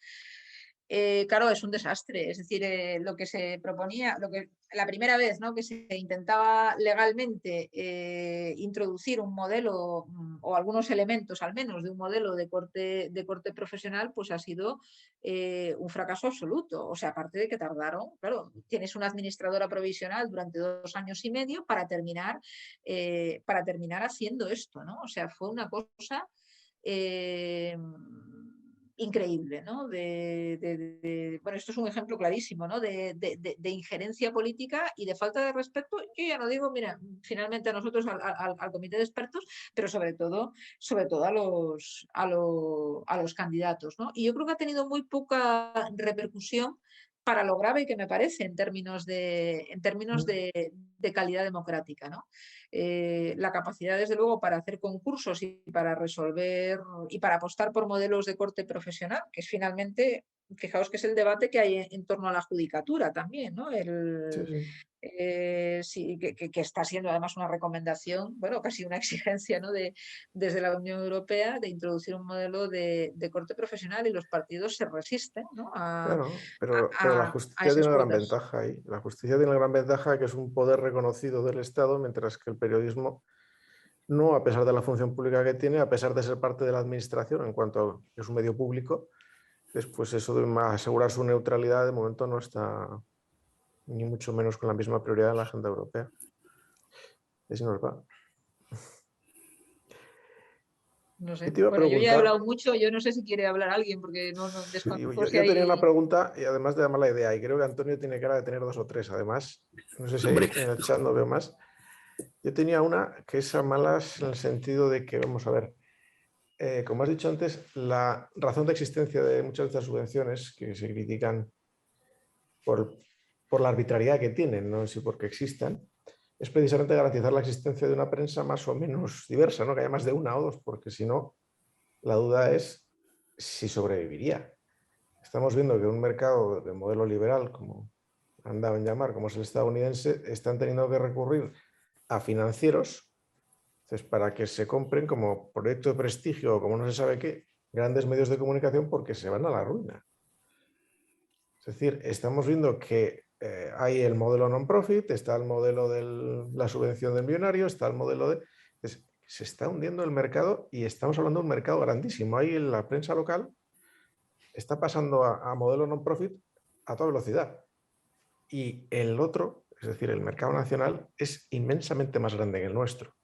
B: Claro, es un desastre. Es decir, lo que se proponía, la primera vez, ¿no?, que se intentaba legalmente introducir un modelo o algunos elementos al menos de un modelo de corte profesional, pues ha sido un fracaso absoluto. O sea, aparte de que tardaron, claro, tienes una administradora provisional durante 2 años y medio para terminar haciendo esto, ¿no? O sea, fue una cosa increíble, ¿no? Bueno, esto es un ejemplo clarísimo, ¿no? De injerencia política y de falta de respeto. Yo ya no digo, mira, finalmente a nosotros, al comité de expertos, pero sobre todo a los candidatos, ¿no? Y yo creo que ha tenido muy poca repercusión para lo grave que me parece en términos de calidad democrática, ¿no? La capacidad, desde luego, para hacer concursos y para resolver y para apostar por modelos de corte profesional, que es finalmente, fijaos que es el debate que hay en torno a la judicatura también, ¿no?
C: Sí, sí.
B: Sí, que está siendo además una recomendación, bueno, casi una exigencia, ¿no? Desde la Unión Europea de introducir un modelo de corte profesional y los partidos se resisten, ¿no?
C: Claro, pero la
B: A
C: justicia tiene
B: esas
C: una gran
B: cuotas.
C: ventaja ahí. La justicia tiene una gran ventaja que es un poder reconocido del Estado, mientras que el periodismo no, a pesar de la función pública que tiene, a pesar de ser parte de la administración, en cuanto a que es un medio público, después eso de asegurar su neutralidad de momento no está ni mucho menos con la misma prioridad en la agenda europea. Y así nos va.
B: No
C: Yo
B: sé.
C: te iba a
B: Bueno, yo ya he
C: preguntar,
B: hablado mucho, yo no sé si quiere hablar alguien, porque no
C: sí,
B: desconozco si
C: yo tenía una
B: hay.
C: pregunta y además de la mala idea, y creo que Antonio tiene cara de tener dos o tres, además, no sé si
A: Hombre,
C: en el chat no veo más. Yo tenía una que es a malas en el sentido de que, vamos a ver, como has dicho antes, la razón de existencia de muchas de estas subvenciones que se critican por, por la arbitrariedad que tienen, no sé si porque existan, es precisamente garantizar la existencia de una prensa más o menos diversa, ¿no? Que haya más de una o dos, porque si no, la duda es si sobreviviría. Estamos viendo que un mercado de modelo liberal, como han dado en llamar, como es el estadounidense, están teniendo que recurrir a financieros, entonces, para que se compren como proyecto de prestigio o como no se sabe qué, grandes medios de comunicación porque se van a la ruina. Es decir, estamos viendo que hay el modelo non-profit, está el modelo de la subvención del millonario, está el modelo de... Entonces, se está hundiendo el mercado y estamos hablando de un mercado grandísimo. Ahí en la prensa local está pasando a modelo non-profit a toda velocidad. Y el otro, es decir, el mercado nacional, es inmensamente más grande que el nuestro.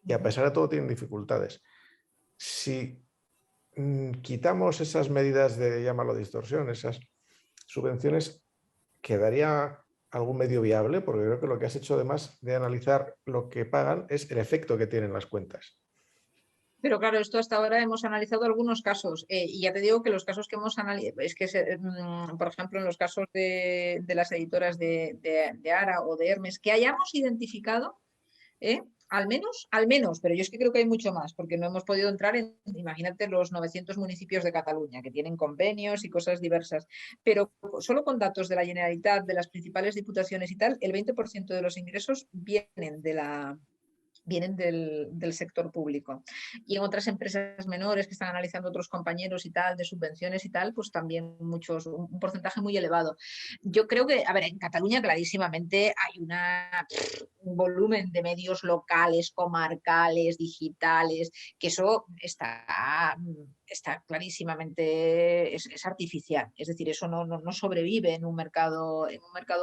C: Y a pesar de todo tienen dificultades. Si quitamos esas medidas de, llámalo distorsión, esas subvenciones, ¿quedaría algún medio viable? Porque creo que lo que has hecho además de analizar lo que pagan es el efecto que tienen las cuentas.
B: Pero claro, esto hasta ahora hemos analizado algunos casos y ya te digo que los casos que hemos analizado, es que, por ejemplo, en los casos de las editoras de Ara o de Hermes, que hayamos identificado, al menos, pero yo es que creo que hay mucho más, porque no hemos podido entrar en, imagínate, los 900 municipios de Cataluña, que tienen convenios y cosas diversas, pero solo con datos de la Generalitat, de las principales diputaciones y tal, el 20% de los ingresos vienen del sector público. Y en otras empresas menores que están analizando otros compañeros y tal, de subvenciones y tal, pues también un porcentaje muy elevado. Yo creo que, a ver, en Cataluña clarísimamente hay un volumen de medios locales, comarcales, digitales, que eso está clarísimamente, es artificial. Es decir, eso no sobrevive en un mercado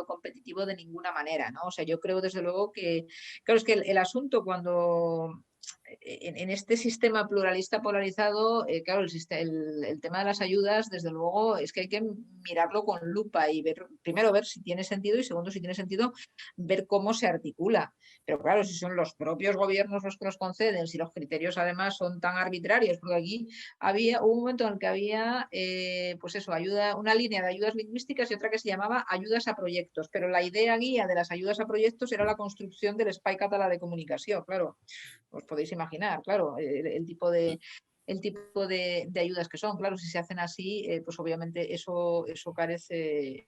B: competitivo de ninguna manera, ¿no? O sea, yo creo desde luego que, claro, es que el asunto cuando en este sistema pluralista polarizado, claro, el tema de las ayudas, desde luego, es que hay que mirarlo con lupa y primero ver si tiene sentido y segundo, si tiene sentido, ver cómo se articula. Pero claro, si son los propios gobiernos los que los conceden, si los criterios además son tan arbitrarios, porque aquí hubo un momento en el que había, pues eso, una línea de ayudas lingüísticas y otra que se llamaba ayudas a proyectos, pero la idea guía de las ayudas a proyectos era la construcción del Espai Català de Comunicació, claro. Os podéis imaginar, claro, el tipo de ayudas que son. Claro, si se hacen así, pues obviamente eso carece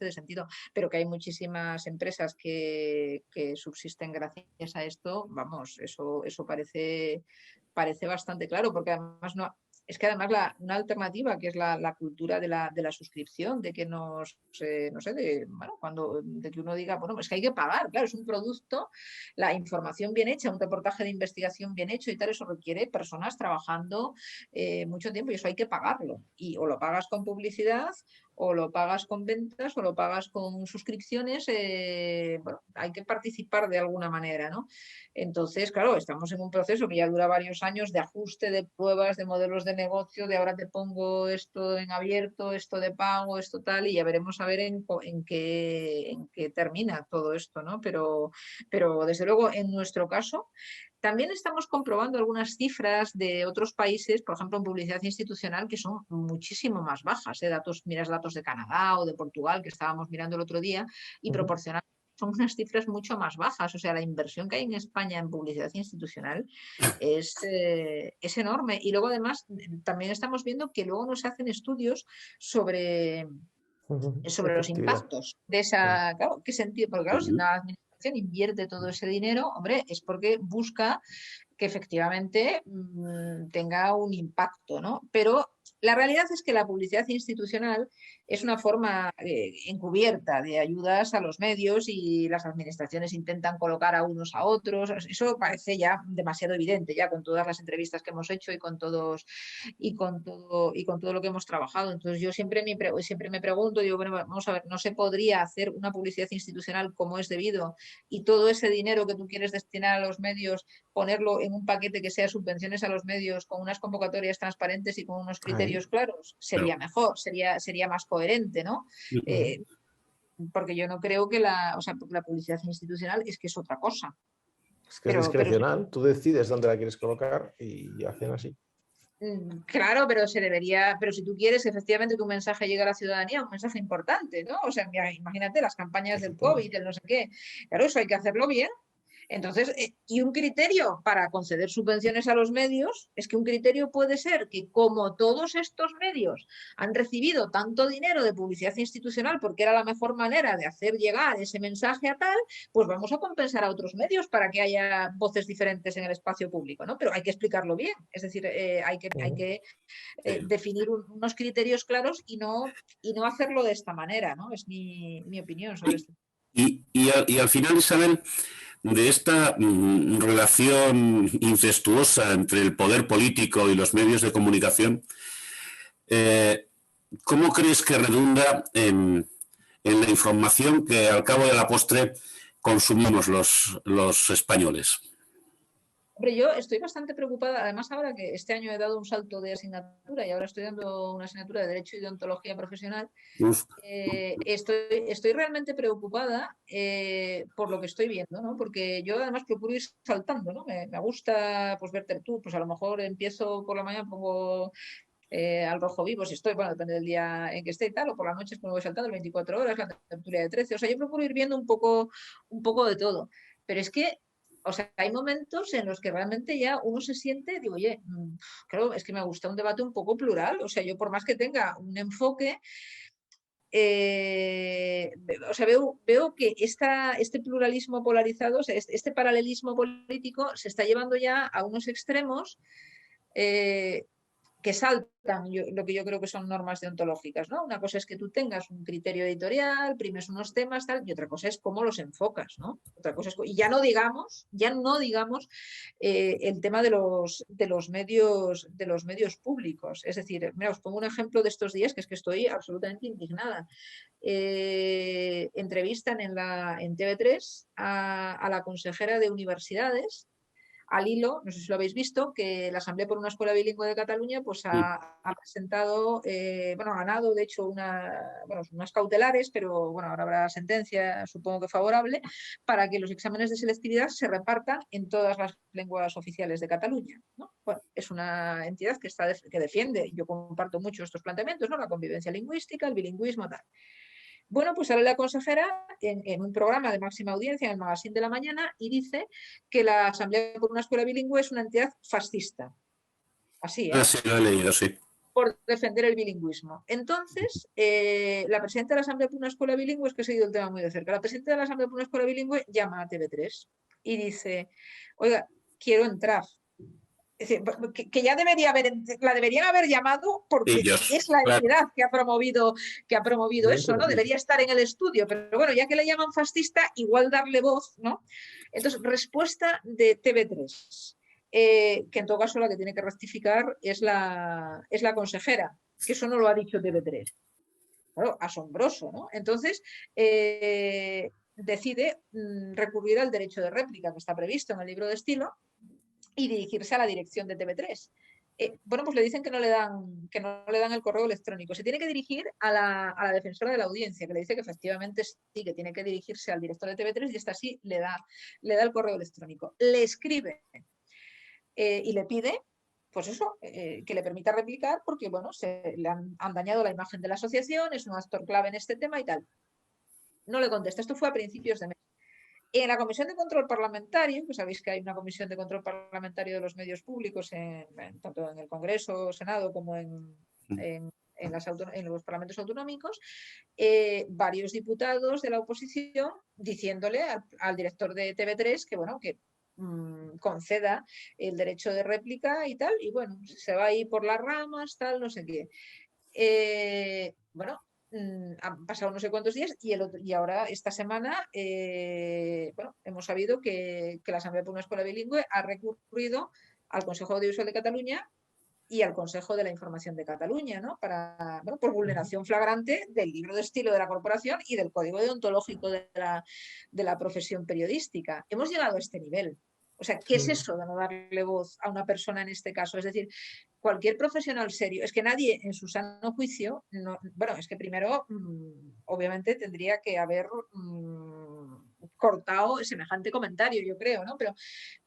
B: de sentido. Pero que hay muchísimas empresas que subsisten gracias a esto, vamos, eso parece bastante claro, porque además no. Es que además una alternativa que es la cultura de la suscripción, de que no sé, de que uno diga, bueno, es que hay que pagar, claro, es un producto, la información bien hecha, un reportaje de investigación bien hecho y tal, eso requiere personas trabajando mucho tiempo y eso hay que pagarlo. Y o lo pagas con publicidad o lo pagas con ventas o lo pagas con suscripciones, bueno, hay que participar de alguna manera, ¿no? Entonces, claro, estamos en un proceso que ya dura varios años de ajuste, de pruebas, de modelos de negocio, de ahora te pongo esto en abierto, esto de pago, esto tal, y ya veremos a ver en qué termina todo esto, ¿no? Pero desde luego, en nuestro caso, también estamos comprobando algunas cifras de otros países, por ejemplo, en publicidad institucional, que son muchísimo más bajas. Miras datos de Canadá o de Portugal, que estábamos mirando el otro día, y proporcionan son unas cifras mucho más bajas. O sea, la inversión que hay en España en publicidad institucional es enorme. Y luego, además, también estamos viendo que luego nos hacen estudios sobre los impactos de esa, claro, qué sentido, porque claro, si una administración invierte todo ese dinero, hombre, es porque busca que efectivamente tenga un impacto, ¿no? Pero la realidad es que la publicidad institucional es una forma encubierta de ayudas a los medios y las administraciones intentan colocar a unos a otros. Eso parece ya demasiado evidente, ya con todas las entrevistas que hemos hecho y con todo lo que hemos trabajado. Entonces yo siempre me pregunto, digo, bueno, vamos a ver, ¿no se podría hacer una publicidad institucional como es debido y todo ese dinero que tú quieres destinar a los medios ponerlo en un paquete que sea subvenciones a los medios con unas convocatorias transparentes y con unos criterios claros? Sería mejor, sería más coherente, ¿no? Porque yo no creo que la publicidad institucional es que es otra cosa.
C: Es que es discrecional, tú decides dónde la quieres colocar y hacen así.
B: Claro, pero pero si tú quieres efectivamente que un mensaje llegue a la ciudadanía, un mensaje importante, ¿no? O sea, imagínate las campañas del COVID, del no sé qué. Claro, eso hay que hacerlo bien. Entonces, y un criterio para conceder subvenciones a los medios es que un criterio puede ser que como todos estos medios han recibido tanto dinero de publicidad institucional porque era la mejor manera de hacer llegar ese mensaje a tal, pues vamos a compensar a otros medios para que haya voces diferentes en el espacio público, ¿no? Pero hay que explicarlo bien, es decir, hay que definir unos criterios claros y no hacerlo de esta manera, ¿no? Es mi opinión sobre esto.
A: Y al final, Isabel, de esta relación incestuosa entre el poder político y los medios de comunicación, ¿cómo crees que redunda en la información que al cabo de la postre consumimos los españoles?
B: Hombre, yo estoy bastante preocupada, además ahora que este año he dado un salto de asignatura y ahora estoy dando una asignatura de Derecho y Deontología Profesional, estoy realmente preocupada por lo que estoy viendo, ¿no? Porque yo además procuro ir saltando, ¿no? Me gusta pues ver tertulias, pues a lo mejor empiezo por la mañana, pongo al rojo vivo si estoy, bueno, depende del día en que esté y tal, o por la noche es como voy saltando 24 horas, la tertulia de 13, o sea, yo procuro ir viendo un poco de todo, pero es que o sea, hay momentos en los que realmente ya uno se siente, digo, oye, claro, es que me gusta un debate un poco plural. O sea, yo por más que tenga un enfoque, o sea, veo que este pluralismo polarizado, o sea, este paralelismo político se está llevando ya a unos extremos que saltan lo que yo creo que son normas deontológicas, ¿no? Una cosa es que tú tengas un criterio editorial, primes unos temas, tal, y otra cosa es cómo los enfocas, ¿no? Otra cosa es, y ya no digamos el tema de los medios públicos. Es decir, mira, os pongo un ejemplo de estos días que es que estoy absolutamente indignada. Entrevistan en TV3 a la consejera de Universidades, al hilo, no sé si lo habéis visto, que la Asamblea por una Escuela Bilingüe de Cataluña pues ha presentado, bueno, ha ganado de hecho unas cautelares, pero bueno, ahora habrá sentencia, supongo que favorable, para que los exámenes de selectividad se repartan en todas las lenguas oficiales de Cataluña, ¿no? Bueno, es una entidad que defiende, yo comparto mucho estos planteamientos, ¿no? La convivencia lingüística, el bilingüismo, tal. Bueno, pues sale la consejera en un programa de máxima audiencia en el Magazine de la Mañana y dice que la Asamblea por una Escuela Bilingüe es una entidad fascista. Así, ¿eh?
A: Sí, lo he leído, sí.
B: Por defender el bilingüismo. Entonces, la presidenta de la Asamblea por una Escuela Bilingüe, es que he seguido el tema muy de cerca, la presidenta de la Asamblea por una Escuela Bilingüe llama a TV3 y dice, oiga, quiero entrar. Es decir, que ya la deberían haber llamado porque es la entidad que ha promovido eso, ¿no? Debería estar en el estudio, pero bueno, ya que le llaman fascista, igual darle voz, ¿no? Entonces, respuesta de TV3, que en todo caso la que tiene que rectificar es la consejera, que eso no lo ha dicho TV3. claro, asombroso, ¿no? Entonces, decide recurrir al derecho de réplica que está previsto en el libro de estilo y dirigirse a la dirección de TV3. Bueno, pues le dicen que no le dan el correo electrónico. Se tiene que dirigir a la defensora de la audiencia, que le dice que efectivamente sí, que tiene que dirigirse al director de TV3 y esta sí le da el correo electrónico. Le escribe y le pide, pues eso, que le permita replicar porque, bueno, le han dañado la imagen de la asociación, es un actor clave en este tema y tal. No le contesta. Esto fue a principios de mes. En la Comisión de Control Parlamentario, que sabéis que hay una Comisión de Control Parlamentario de los medios públicos, tanto en el Congreso, Senado, como en los parlamentos autonómicos, varios diputados de la oposición diciéndole al director de TV3 que, bueno, que conceda el derecho de réplica y tal, y bueno, se va a ir por las ramas, tal, no sé qué. Bueno, han pasado no sé cuántos días y ahora esta semana bueno, hemos sabido que la Asamblea por una Escuela Bilingüe ha recurrido al Consejo Audiovisual de Cataluña y al Consejo de la Información de Cataluña, ¿no? Bueno, por vulneración flagrante del libro de estilo de la corporación y del código deontológico de la profesión periodística. Hemos llegado a este nivel. O sea, ¿qué es eso de no darle voz a una persona en este caso? Es decir, cualquier profesional serio, es que nadie en su sano juicio, bueno, es que primero, obviamente, tendría que haber cortado semejante comentario, yo creo, ¿no?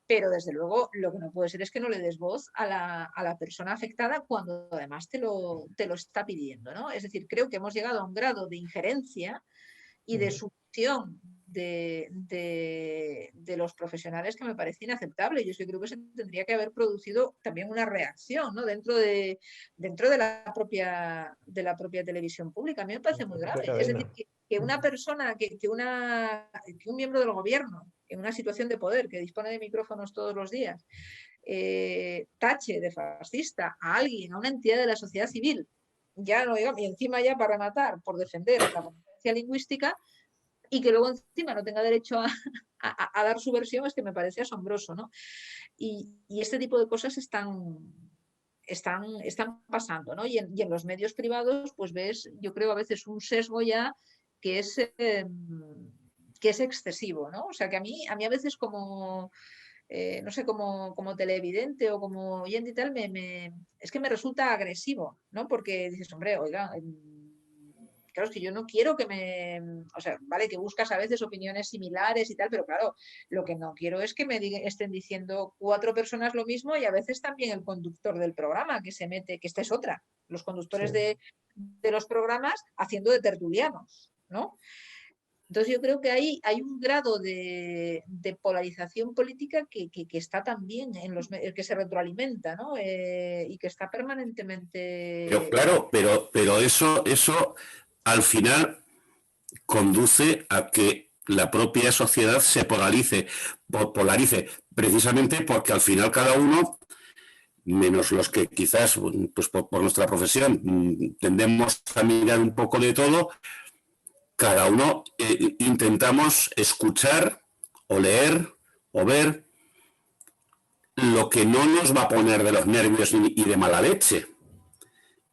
B: Pero desde luego lo que no puede ser es que no le des voz a la persona afectada cuando además te lo está pidiendo, ¿no? Es decir, creo que hemos llegado a un grado de injerencia y de sumisión de los profesionales que me parece inaceptable. Yo sí creo que se tendría que haber producido también una reacción, ¿no? dentro de la propia televisión pública. A mí me parece muy grave. Es decir, que una persona, que un miembro del gobierno en una situación de poder que dispone de micrófonos todos los días tache de fascista a alguien, a una entidad de la sociedad civil, ya no digamos, y encima ya para rematar por defender la potencia lingüística, y que luego encima no tenga derecho a dar su versión, es que me parece asombroso, ¿no? Y este tipo de cosas están pasando, ¿no? Y en los medios privados, pues ves, yo creo a veces un sesgo ya que es excesivo, ¿no? O sea, que a mí a veces como no sé, como televidente o como oyente y tal, es que me resulta agresivo, ¿no? Porque dices, hombre, oiga, claro, es que yo no quiero o sea, vale, que buscas a veces opiniones similares y tal, pero claro, lo que no quiero es que me estén diciendo 4 personas lo mismo y a veces también el conductor del programa que se mete, que esta es otra, los conductores
C: Sí.
B: de los programas haciendo de tertulianos, ¿no? Entonces yo creo que hay un grado de polarización política que está también que se retroalimenta, ¿no? Y que está permanentemente.
A: Pero claro, pero eso al final conduce a que la propia sociedad se polarice precisamente porque al final cada uno, menos los que quizás pues por nuestra profesión tendemos a mirar un poco de todo, cada uno intentamos escuchar o leer o ver lo que no nos va a poner de los nervios y de mala leche.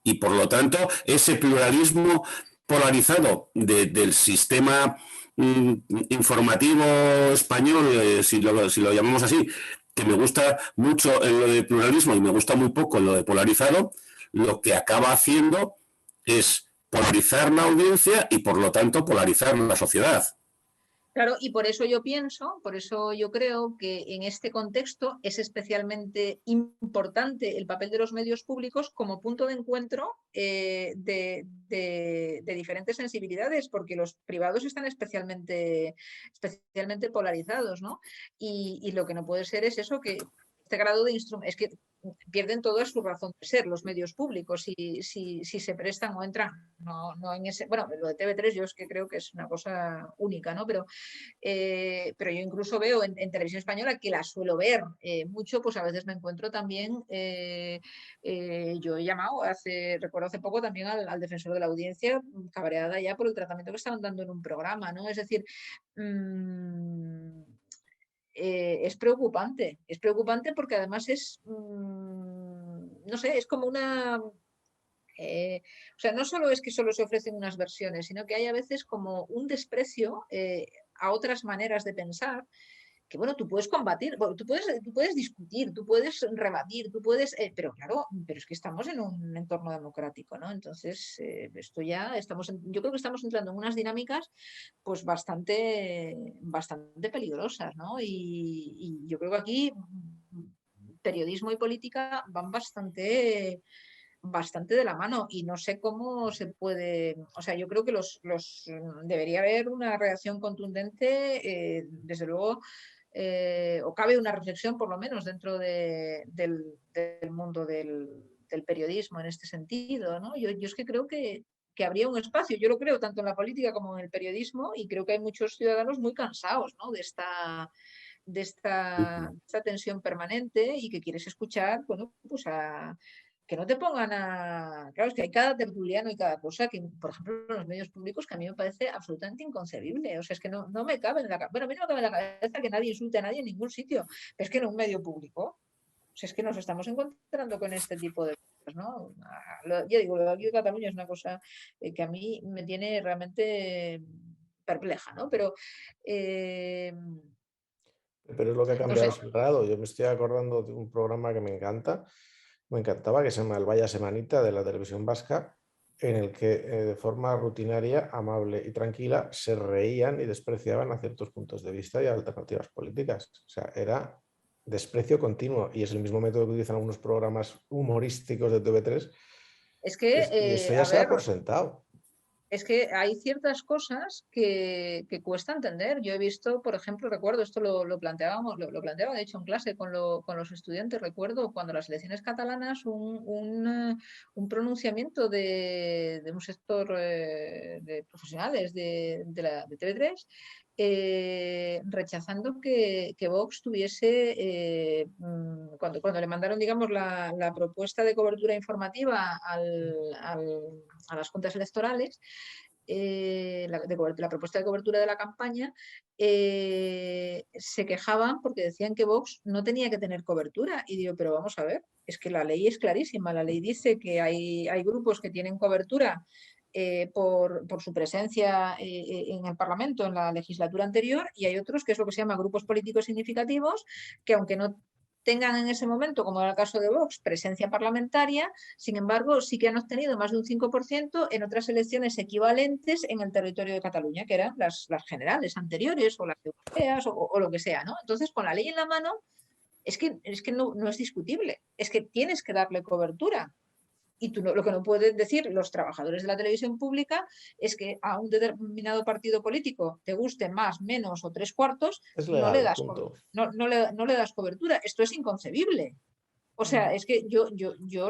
A: Y por lo tanto, ese pluralismo polarizado del sistema informativo español, si lo llamamos así, que me gusta mucho en lo de pluralismo y me gusta muy poco en lo de polarizado, lo que acaba haciendo es polarizar la audiencia y por lo tanto polarizar la sociedad.
B: Claro, y por eso yo creo que en este contexto es especialmente importante el papel de los medios públicos como punto de encuentro de diferentes sensibilidades, porque los privados están especialmente polarizados, ¿no? Y lo que no puede ser es eso, que este grado de es que pierden toda su razón de ser los medios públicos si se prestan o entran no en ese, bueno, lo de TV3 yo es que creo que es una cosa única, ¿no? Pero yo incluso veo en televisión española, que la suelo ver mucho, pues a veces me encuentro también, yo he llamado recuerdo hace poco también al defensor de la audiencia, cabreada ya por el tratamiento que estaban dando en un programa, ¿no? Es decir, es preocupante porque además no sé, es como O sea, no solo es que solo se ofrecen unas versiones, sino que hay a veces como un desprecio a otras maneras de pensar que, bueno, tú puedes combatir, bueno, tú puedes discutir, tú puedes rebatir, tú puedes, pero claro, pero es que estamos en un entorno democrático, ¿no? Entonces, esto ya yo creo que estamos entrando en unas dinámicas pues bastante peligrosas, ¿no? Y yo creo que aquí periodismo y política van bastante de la mano y no sé cómo se puede, o sea, yo creo que debería haber una reacción contundente, desde luego, o cabe una reflexión por lo menos dentro del mundo del periodismo en este sentido, ¿no? Yo es que creo que habría un espacio, yo lo creo tanto en la política como en el periodismo y creo que hay muchos ciudadanos muy cansados, ¿no? de esta tensión permanente y que quieres escuchar, bueno, pues que no te pongan a... Claro, es que hay cada tertuliano y cada cosa que, por ejemplo, en los medios públicos que a mí me parece absolutamente inconcebible. O sea, es que no me cabe en la cabeza. Bueno, a mí no me cabe en la cabeza que nadie insulte a nadie en ningún sitio. Pero es que en un medio público, o sea, es que nos estamos encontrando con este tipo de cosas, ¿no? Ya digo, lo de aquí de Cataluña es una cosa que a mí me tiene realmente perpleja, ¿no? Pero...
C: Pero es lo que ha
B: no
C: cambiado
B: sé,
C: el grado. Yo me estoy acordando de un programa que me encantaba, que se llama El Vaya Semanita de la televisión vasca, en el que de forma rutinaria, amable y tranquila se reían y despreciaban a ciertos puntos de vista y a alternativas políticas. O sea, era desprecio continuo y es el mismo método que utilizan algunos programas humorísticos de TV3
B: es
C: y
B: que,
C: eso ya
B: a
C: se da
B: ver,
C: por sentado.
B: es que hay ciertas cosas que cuesta entender. Yo he visto, por ejemplo, recuerdo, esto lo planteábamos, lo planteaba de hecho en clase con los estudiantes, recuerdo cuando las elecciones catalanas un pronunciamiento de un sector de profesionales de TV3 rechazando que Vox tuviese, cuando le mandaron, digamos, la propuesta de cobertura informativa a las juntas electorales, la propuesta de cobertura de la campaña, se quejaban porque decían que Vox no tenía que tener cobertura. Y digo, pero vamos a ver, es que la ley es clarísima. La ley dice que hay grupos que tienen cobertura por su presencia en el Parlamento en la legislatura anterior y hay otros que es lo que se llama grupos políticos significativos que aunque no tengan en ese momento, como era el caso de Vox, presencia parlamentaria, sin embargo, sí que han obtenido más de un 5% en otras elecciones equivalentes en el territorio de Cataluña, que eran las generales anteriores o las europeas o lo que sea, ¿no? Entonces, con la ley en la mano, es que no es discutible, es que tienes que darle cobertura. Y tú lo que no pueden decir los trabajadores de la televisión pública es que a un determinado partido político te guste más, menos o tres cuartos,
C: Es
B: no le
C: legal,
B: das,
C: punto.
B: no le das cobertura. Esto es inconcebible. O sea, es que yo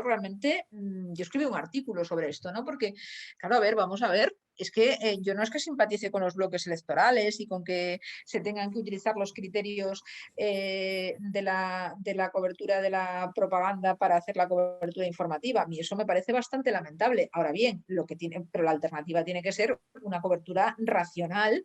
B: realmente, yo escribí un artículo sobre esto, ¿no? Porque, claro, a ver, vamos a ver, es que yo no es que simpatice con los bloques electorales y con que se tengan que utilizar los criterios de la cobertura de la propaganda para hacer la cobertura informativa. A mí eso me parece bastante lamentable. Ahora bien, pero la alternativa tiene que ser una cobertura racional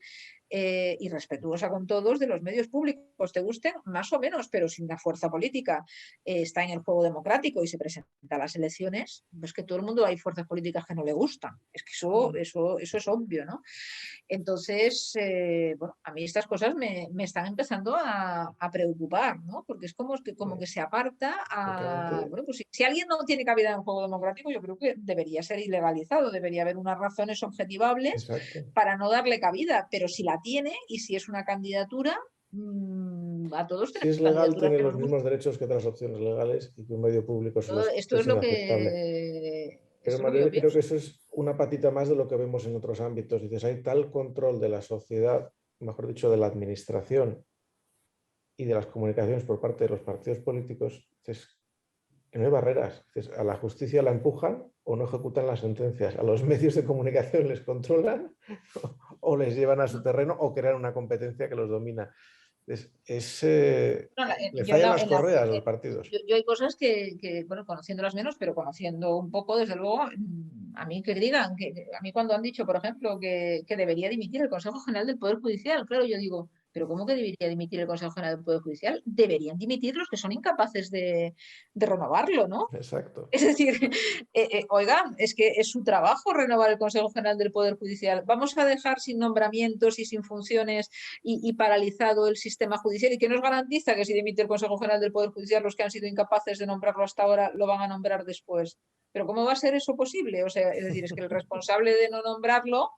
B: y respetuosa con todos de los medios públicos, te gusten más o menos, pero si la fuerza política está en el juego democrático y se presenta a las elecciones, pues que todo el mundo hay fuerzas políticas que no le gustan. Es que eso es obvio, ¿no? Entonces, bueno, a mí estas cosas me están empezando a preocupar, ¿no? Porque es como que se aparta a... Bueno, pues si alguien no tiene cabida en el juego democrático, yo creo que debería ser ilegalizado, debería haber unas razones objetivables
C: Exacto.
B: para no darle cabida, pero si la tiene y si es una candidatura, a todos
C: Si es
B: tenemos
C: legal,
B: candidaturas
C: tiene
B: que
C: los
B: nos gustan.
C: mismos derechos que otras opciones legales y que un medio público se los
B: Esto
C: es
B: es lo
C: inaceptable.
B: que,
C: Pero
B: esto es lo que yo
C: María, creo
B: pienso.
C: que eso es una patita más de lo que vemos en otros ámbitos. Dices, hay tal control de la sociedad, mejor dicho, de la administración y de las comunicaciones por parte de los partidos políticos, dices, que no hay barreras. Dices, a la justicia la empujan o no ejecutan las sentencias. A los medios de comunicación les controlan o les llevan a su terreno o crean una competencia que los domina.
B: No,
C: Le
B: yo,
C: fallan las correas a los partidos.
B: yo hay cosas bueno, conociéndolas menos, pero conociendo un poco, desde luego, a mí que digan, a mí cuando han dicho, por ejemplo, que debería dimitir el Consejo General del Poder Judicial, claro, yo digo, pero ¿cómo que debería dimitir el Consejo General del Poder Judicial? Deberían dimitir los que son incapaces de renovarlo, ¿no?
C: Exacto.
B: Es decir, oigan, es que es su trabajo renovar el Consejo General del Poder Judicial. Vamos a dejar sin nombramientos y sin funciones y paralizado el sistema judicial. ¿Y qué nos garantiza que si dimite el Consejo General del Poder Judicial, los que han sido incapaces de nombrarlo hasta ahora lo van a nombrar después? ¿Pero cómo va a ser eso posible? O sea, es decir, es que el responsable de no nombrarlo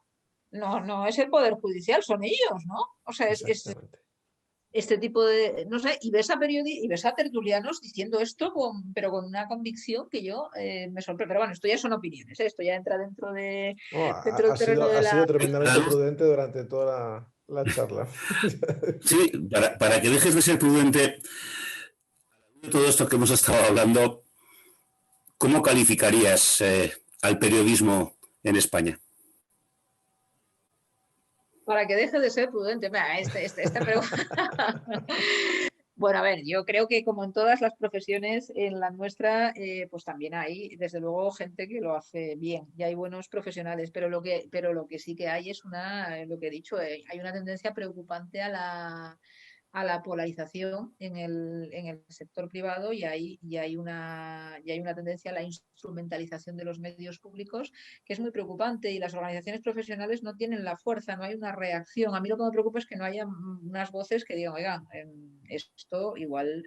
B: no es el Poder Judicial, son ellos, ¿no? O sea, es este tipo de, no sé, y ves a tertulianos diciendo esto, pero con una convicción que yo me sorprende. Pero bueno, esto ya son opiniones, ¿eh? Esto ya entra dentro dentro del terreno de
C: ha sido
B: la...
C: tremendamente prudente durante toda la charla.
A: Sí, para que dejes de ser prudente, de todo esto que hemos estado hablando, ¿cómo calificarías al periodismo en España?
B: Para que deje de ser prudente. Mira, esta pregunta... Bueno, a ver, yo creo que como en todas las profesiones, en la nuestra, pues también hay, desde luego, gente que lo hace bien y hay buenos profesionales, pero lo que sí que hay es lo que he dicho, hay una tendencia preocupante a la polarización en el sector privado y hay una tendencia a la instrumentalización de los medios públicos que es muy preocupante y las organizaciones profesionales no tienen la fuerza, no hay una reacción. A mí lo que me preocupa es que no haya unas voces que digan, oigan, esto igual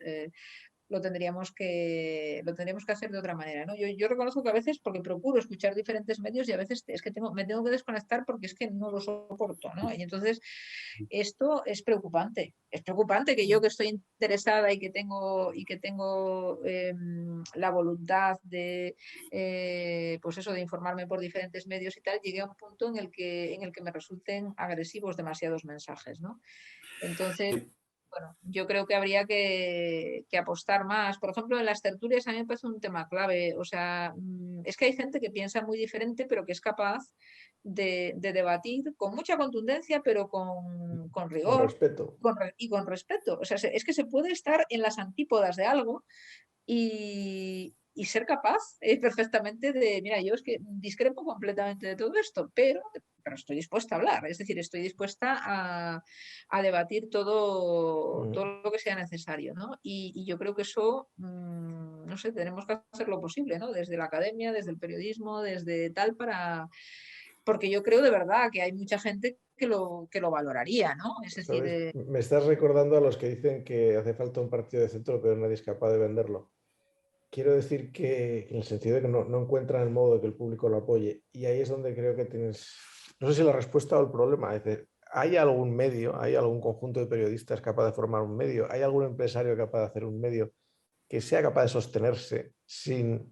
B: lo tendríamos que hacer de otra manera, ¿no? Yo reconozco que a veces, porque procuro escuchar diferentes medios y a veces es que me tengo que desconectar porque es que no lo soporto, ¿no? Y entonces esto es preocupante. Es preocupante que yo que estoy interesada y que tengo la voluntad de pues eso, de informarme por diferentes medios y tal, llegue a un punto en el que me resulten agresivos demasiados mensajes, ¿no? Entonces, bueno, yo creo que habría que apostar más. Por ejemplo, en las tertulias a mí me parece un tema clave. O sea, es que hay gente que piensa muy diferente, pero que es capaz de debatir con mucha contundencia, pero con
C: Con
B: rigor
C: respeto.
B: y con respeto. O sea, es que se puede estar en las antípodas de algo y ser capaz perfectamente de, mira, yo es que discrepo completamente de todo esto, pero estoy dispuesta a hablar, es decir, estoy dispuesta a debatir todo lo que sea necesario, ¿no? Y yo creo que eso, no sé, tenemos que hacer lo posible, ¿no? Desde la academia, desde el periodismo, desde tal, porque yo creo de verdad que hay mucha gente que lo valoraría, ¿no? Es decir,
C: ¿Sabes? Me estás recordando a los que dicen que hace falta un partido de centro, pero nadie es capaz de venderlo. Quiero decir que en el sentido de que no encuentran el modo de que el público lo apoye. Y ahí es donde creo que tienes, no sé si la respuesta o el problema. Es decir, ¿hay algún medio, hay algún conjunto de periodistas capaz de formar un medio? ¿Hay algún empresario capaz de hacer un medio que sea capaz de sostenerse sin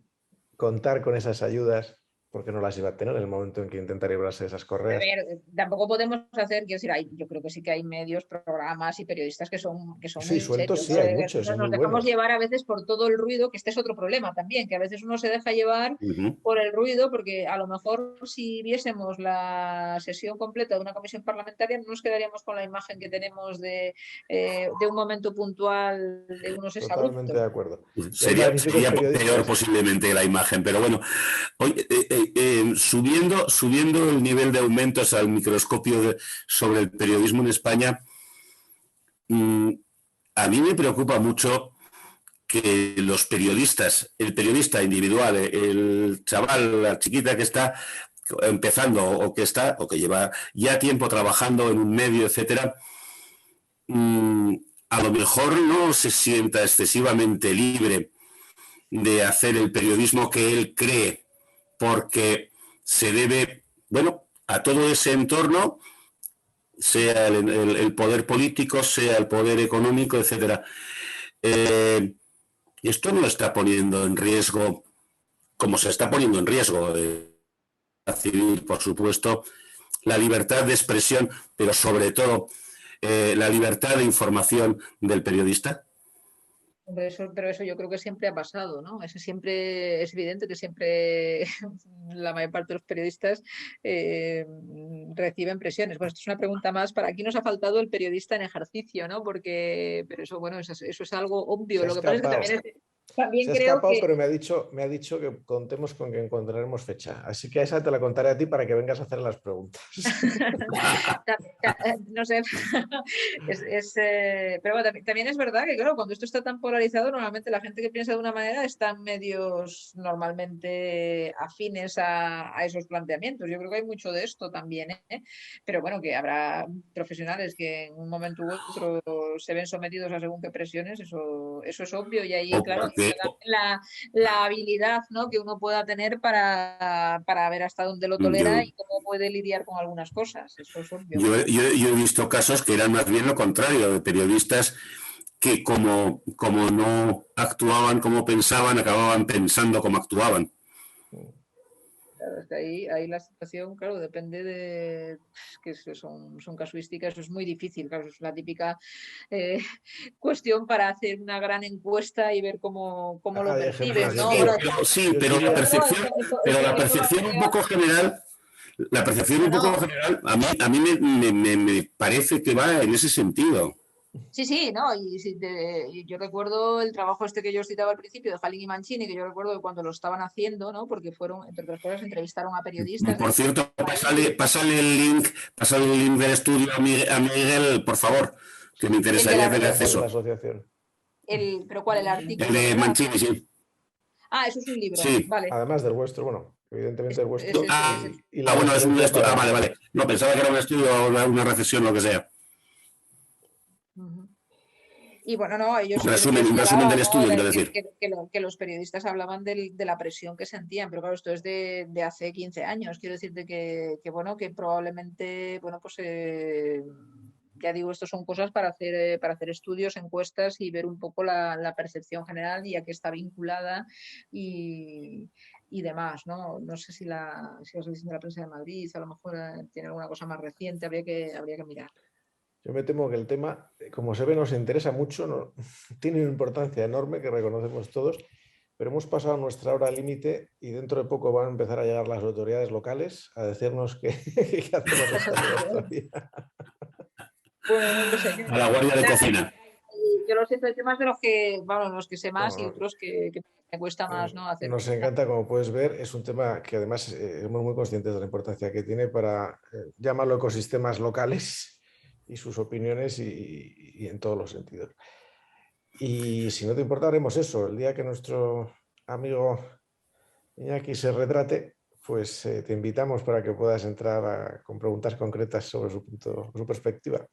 C: contar con esas ayudas? Porque no las iba a tener en el momento en que intenta librarse de esas
B: a
C: correas.
B: ver, tampoco podemos hacer, quiero decir, yo creo que sí que hay medios, programas y periodistas que son
C: Sí,
B: muy
C: sueltos
B: serios,
C: sí,
B: ¿no?
C: hay muchos y
B: Nos
C: muy
B: dejamos
C: buenos.
B: llevar a veces por todo el ruido, que este es otro problema también, que a veces uno se deja llevar por el ruido, porque a lo mejor si viésemos la sesión completa de una comisión parlamentaria no nos quedaríamos con la imagen que tenemos de un momento puntual de unos
C: Totalmente
B: exabruptos.
C: de acuerdo. Y hay
A: Sería
C: magníficos
A: peor
C: periodistas.
A: posiblemente la imagen, pero bueno, oye, subiendo el nivel de aumentos al microscopio sobre el periodismo en España, a mí me preocupa mucho que los periodistas, el periodista individual, el chaval, la chiquita que está empezando o que lleva ya tiempo trabajando en un medio, etcétera, a lo mejor no se sienta excesivamente libre de hacer el periodismo que él cree, porque se debe, bueno, a todo ese entorno, sea el poder político, sea el poder económico, etcétera. Esto no está poniendo en riesgo, como se está poniendo en riesgo, la civil, por supuesto, la libertad de expresión, pero sobre todo la libertad de información del periodista.
B: Pero eso yo creo que siempre ha pasado, ¿no? Eso siempre es evidente que siempre la mayor parte de los periodistas reciben presiones. Bueno, esto es una pregunta más. Para aquí nos ha faltado el periodista en ejercicio, ¿no? Porque, pero eso, bueno, eso es algo obvio.
C: Se ha
B: Lo que pasa es que también
C: escapado.
B: También
C: Se ha
B: creo
C: escapado,
B: que...
C: pero me ha dicho que contemos con que encontraremos fecha. Así que esa te la contaré a ti para que vengas a hacer las preguntas.
B: No sé, pero bueno, también es verdad que, claro, cuando esto está tan polarizado, normalmente la gente que piensa de una manera están medios normalmente afines a esos planteamientos. Yo creo que hay mucho de esto también, ¿eh? Pero bueno, que habrá profesionales que en un momento u otro se ven sometidos a según qué presiones, eso es obvio, y ahí,
A: O
B: claro,
A: porque,
B: la habilidad, ¿no?, que uno pueda tener para ver hasta dónde lo tolera
A: yo,
B: y cómo puede lidiar con algunas cosas. Eso es obvio.
A: yo he visto casos que eran más bien lo contrario, de periodistas que como no actuaban como pensaban, acababan pensando como actuaban.
B: Claro, es que ahí la situación, claro, depende de que son casuísticas, eso es muy difícil, claro, es la típica cuestión para hacer una gran encuesta y ver cómo lo
C: Hay
B: percibes,
C: ejemplos.
B: ¿no? Bueno,
A: Sí,
C: Yo
A: pero
C: diría,
A: la percepción un poco general, la percepción un poco
B: no,
A: general, a mí me parece que va en ese sentido.
B: sí, no, y yo recuerdo el trabajo este que yo os citaba al principio de Halling y Mancini, que yo recuerdo que cuando lo estaban haciendo, ¿no? Porque fueron, entre otras cosas, entrevistaron a periodistas de
A: Por cierto, pásale el link del estudio a Miguel, por favor, que me
B: el de
A: interesaría
B: la,
A: tener
C: de la
A: acceso.
C: asociación.
B: pero ¿cuál? El
A: El
B: artículo,
A: de
B: ¿verdad?
A: Mancini, sí.
B: Ah, eso es un libro,
A: Sí.
B: vale.
C: Además del vuestro, bueno, evidentemente el vuestro
B: Ese.
C: y la
A: Bueno, es un
C: referencia
A: estudio.
C: para...
A: Vale. No, pensaba que era un estudio o una recesión, lo que sea.
B: Uh-huh. Y bueno, no, ellos
A: Un resumen
B: hablaban,
A: del
B: ¿no?,
A: estudio, quiero decir.
B: que los periodistas hablaban de la presión que sentían, pero claro, esto es de hace 15 años. Quiero decirte bueno, que probablemente, bueno, pues ya digo, esto son cosas para hacer estudios, encuestas y ver un poco la percepción general y a qué está vinculada y demás, ¿no? No sé si la Asociación de la Prensa de Madrid a lo mejor tiene alguna cosa más reciente, habría que mirar.
C: Yo me temo que el tema, como se ve, nos interesa mucho, no, tiene una importancia enorme que reconocemos todos, pero hemos pasado nuestra hora límite y dentro de poco van a empezar a llegar las autoridades locales a decirnos qué hacemos todavía.
B: Bueno, no sé.
A: A la guardia de cocina.
B: Yo los sé, hay temas de los que sé más y
C: Bueno,
B: otros que me cuesta más, ¿no?, hacer.
C: nos encanta, como puedes ver, es un tema que además somos muy conscientes de la importancia que tiene para, llamarlo, ecosistemas locales y sus opiniones y en todos los sentidos. Y si no te importa, haremos eso. El día que nuestro amigo Iñaki se retrate, pues te invitamos para que puedas entrar con preguntas concretas sobre su perspectiva.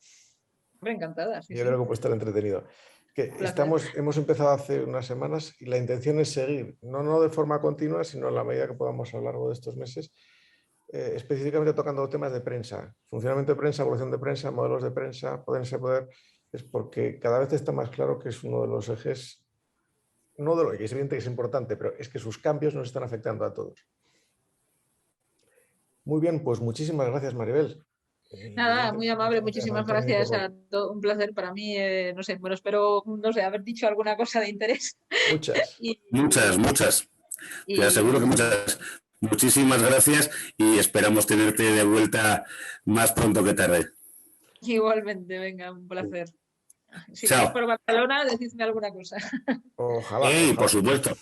B: Hombre, encantada, sí,
C: Yo creo que puede estar entretenido. Hemos empezado hace unas semanas y la intención es seguir, no de forma continua, sino en la medida que podamos a lo largo de estos meses, específicamente tocando temas de prensa, funcionamiento de prensa, evolución de prensa, modelos de prensa, poder, es porque cada vez está más claro que es uno de los ejes, no de lo que es evidente que es importante, pero es que sus cambios nos están afectando a todos. Muy bien, pues muchísimas gracias, Maribel.
B: Nada, muy amable, muchísimas gracias a todo, un placer para mí, no sé, bueno, espero, no sé, haber dicho alguna cosa de interés.
C: Muchas.
A: Muchas. Te aseguro que muchas. Muchísimas gracias y esperamos tenerte de vuelta más pronto que tarde.
B: Igualmente, venga, un placer. Si
A: Chao.
B: vais por Barcelona, decidme alguna cosa.
C: Ojalá.
A: Por supuesto.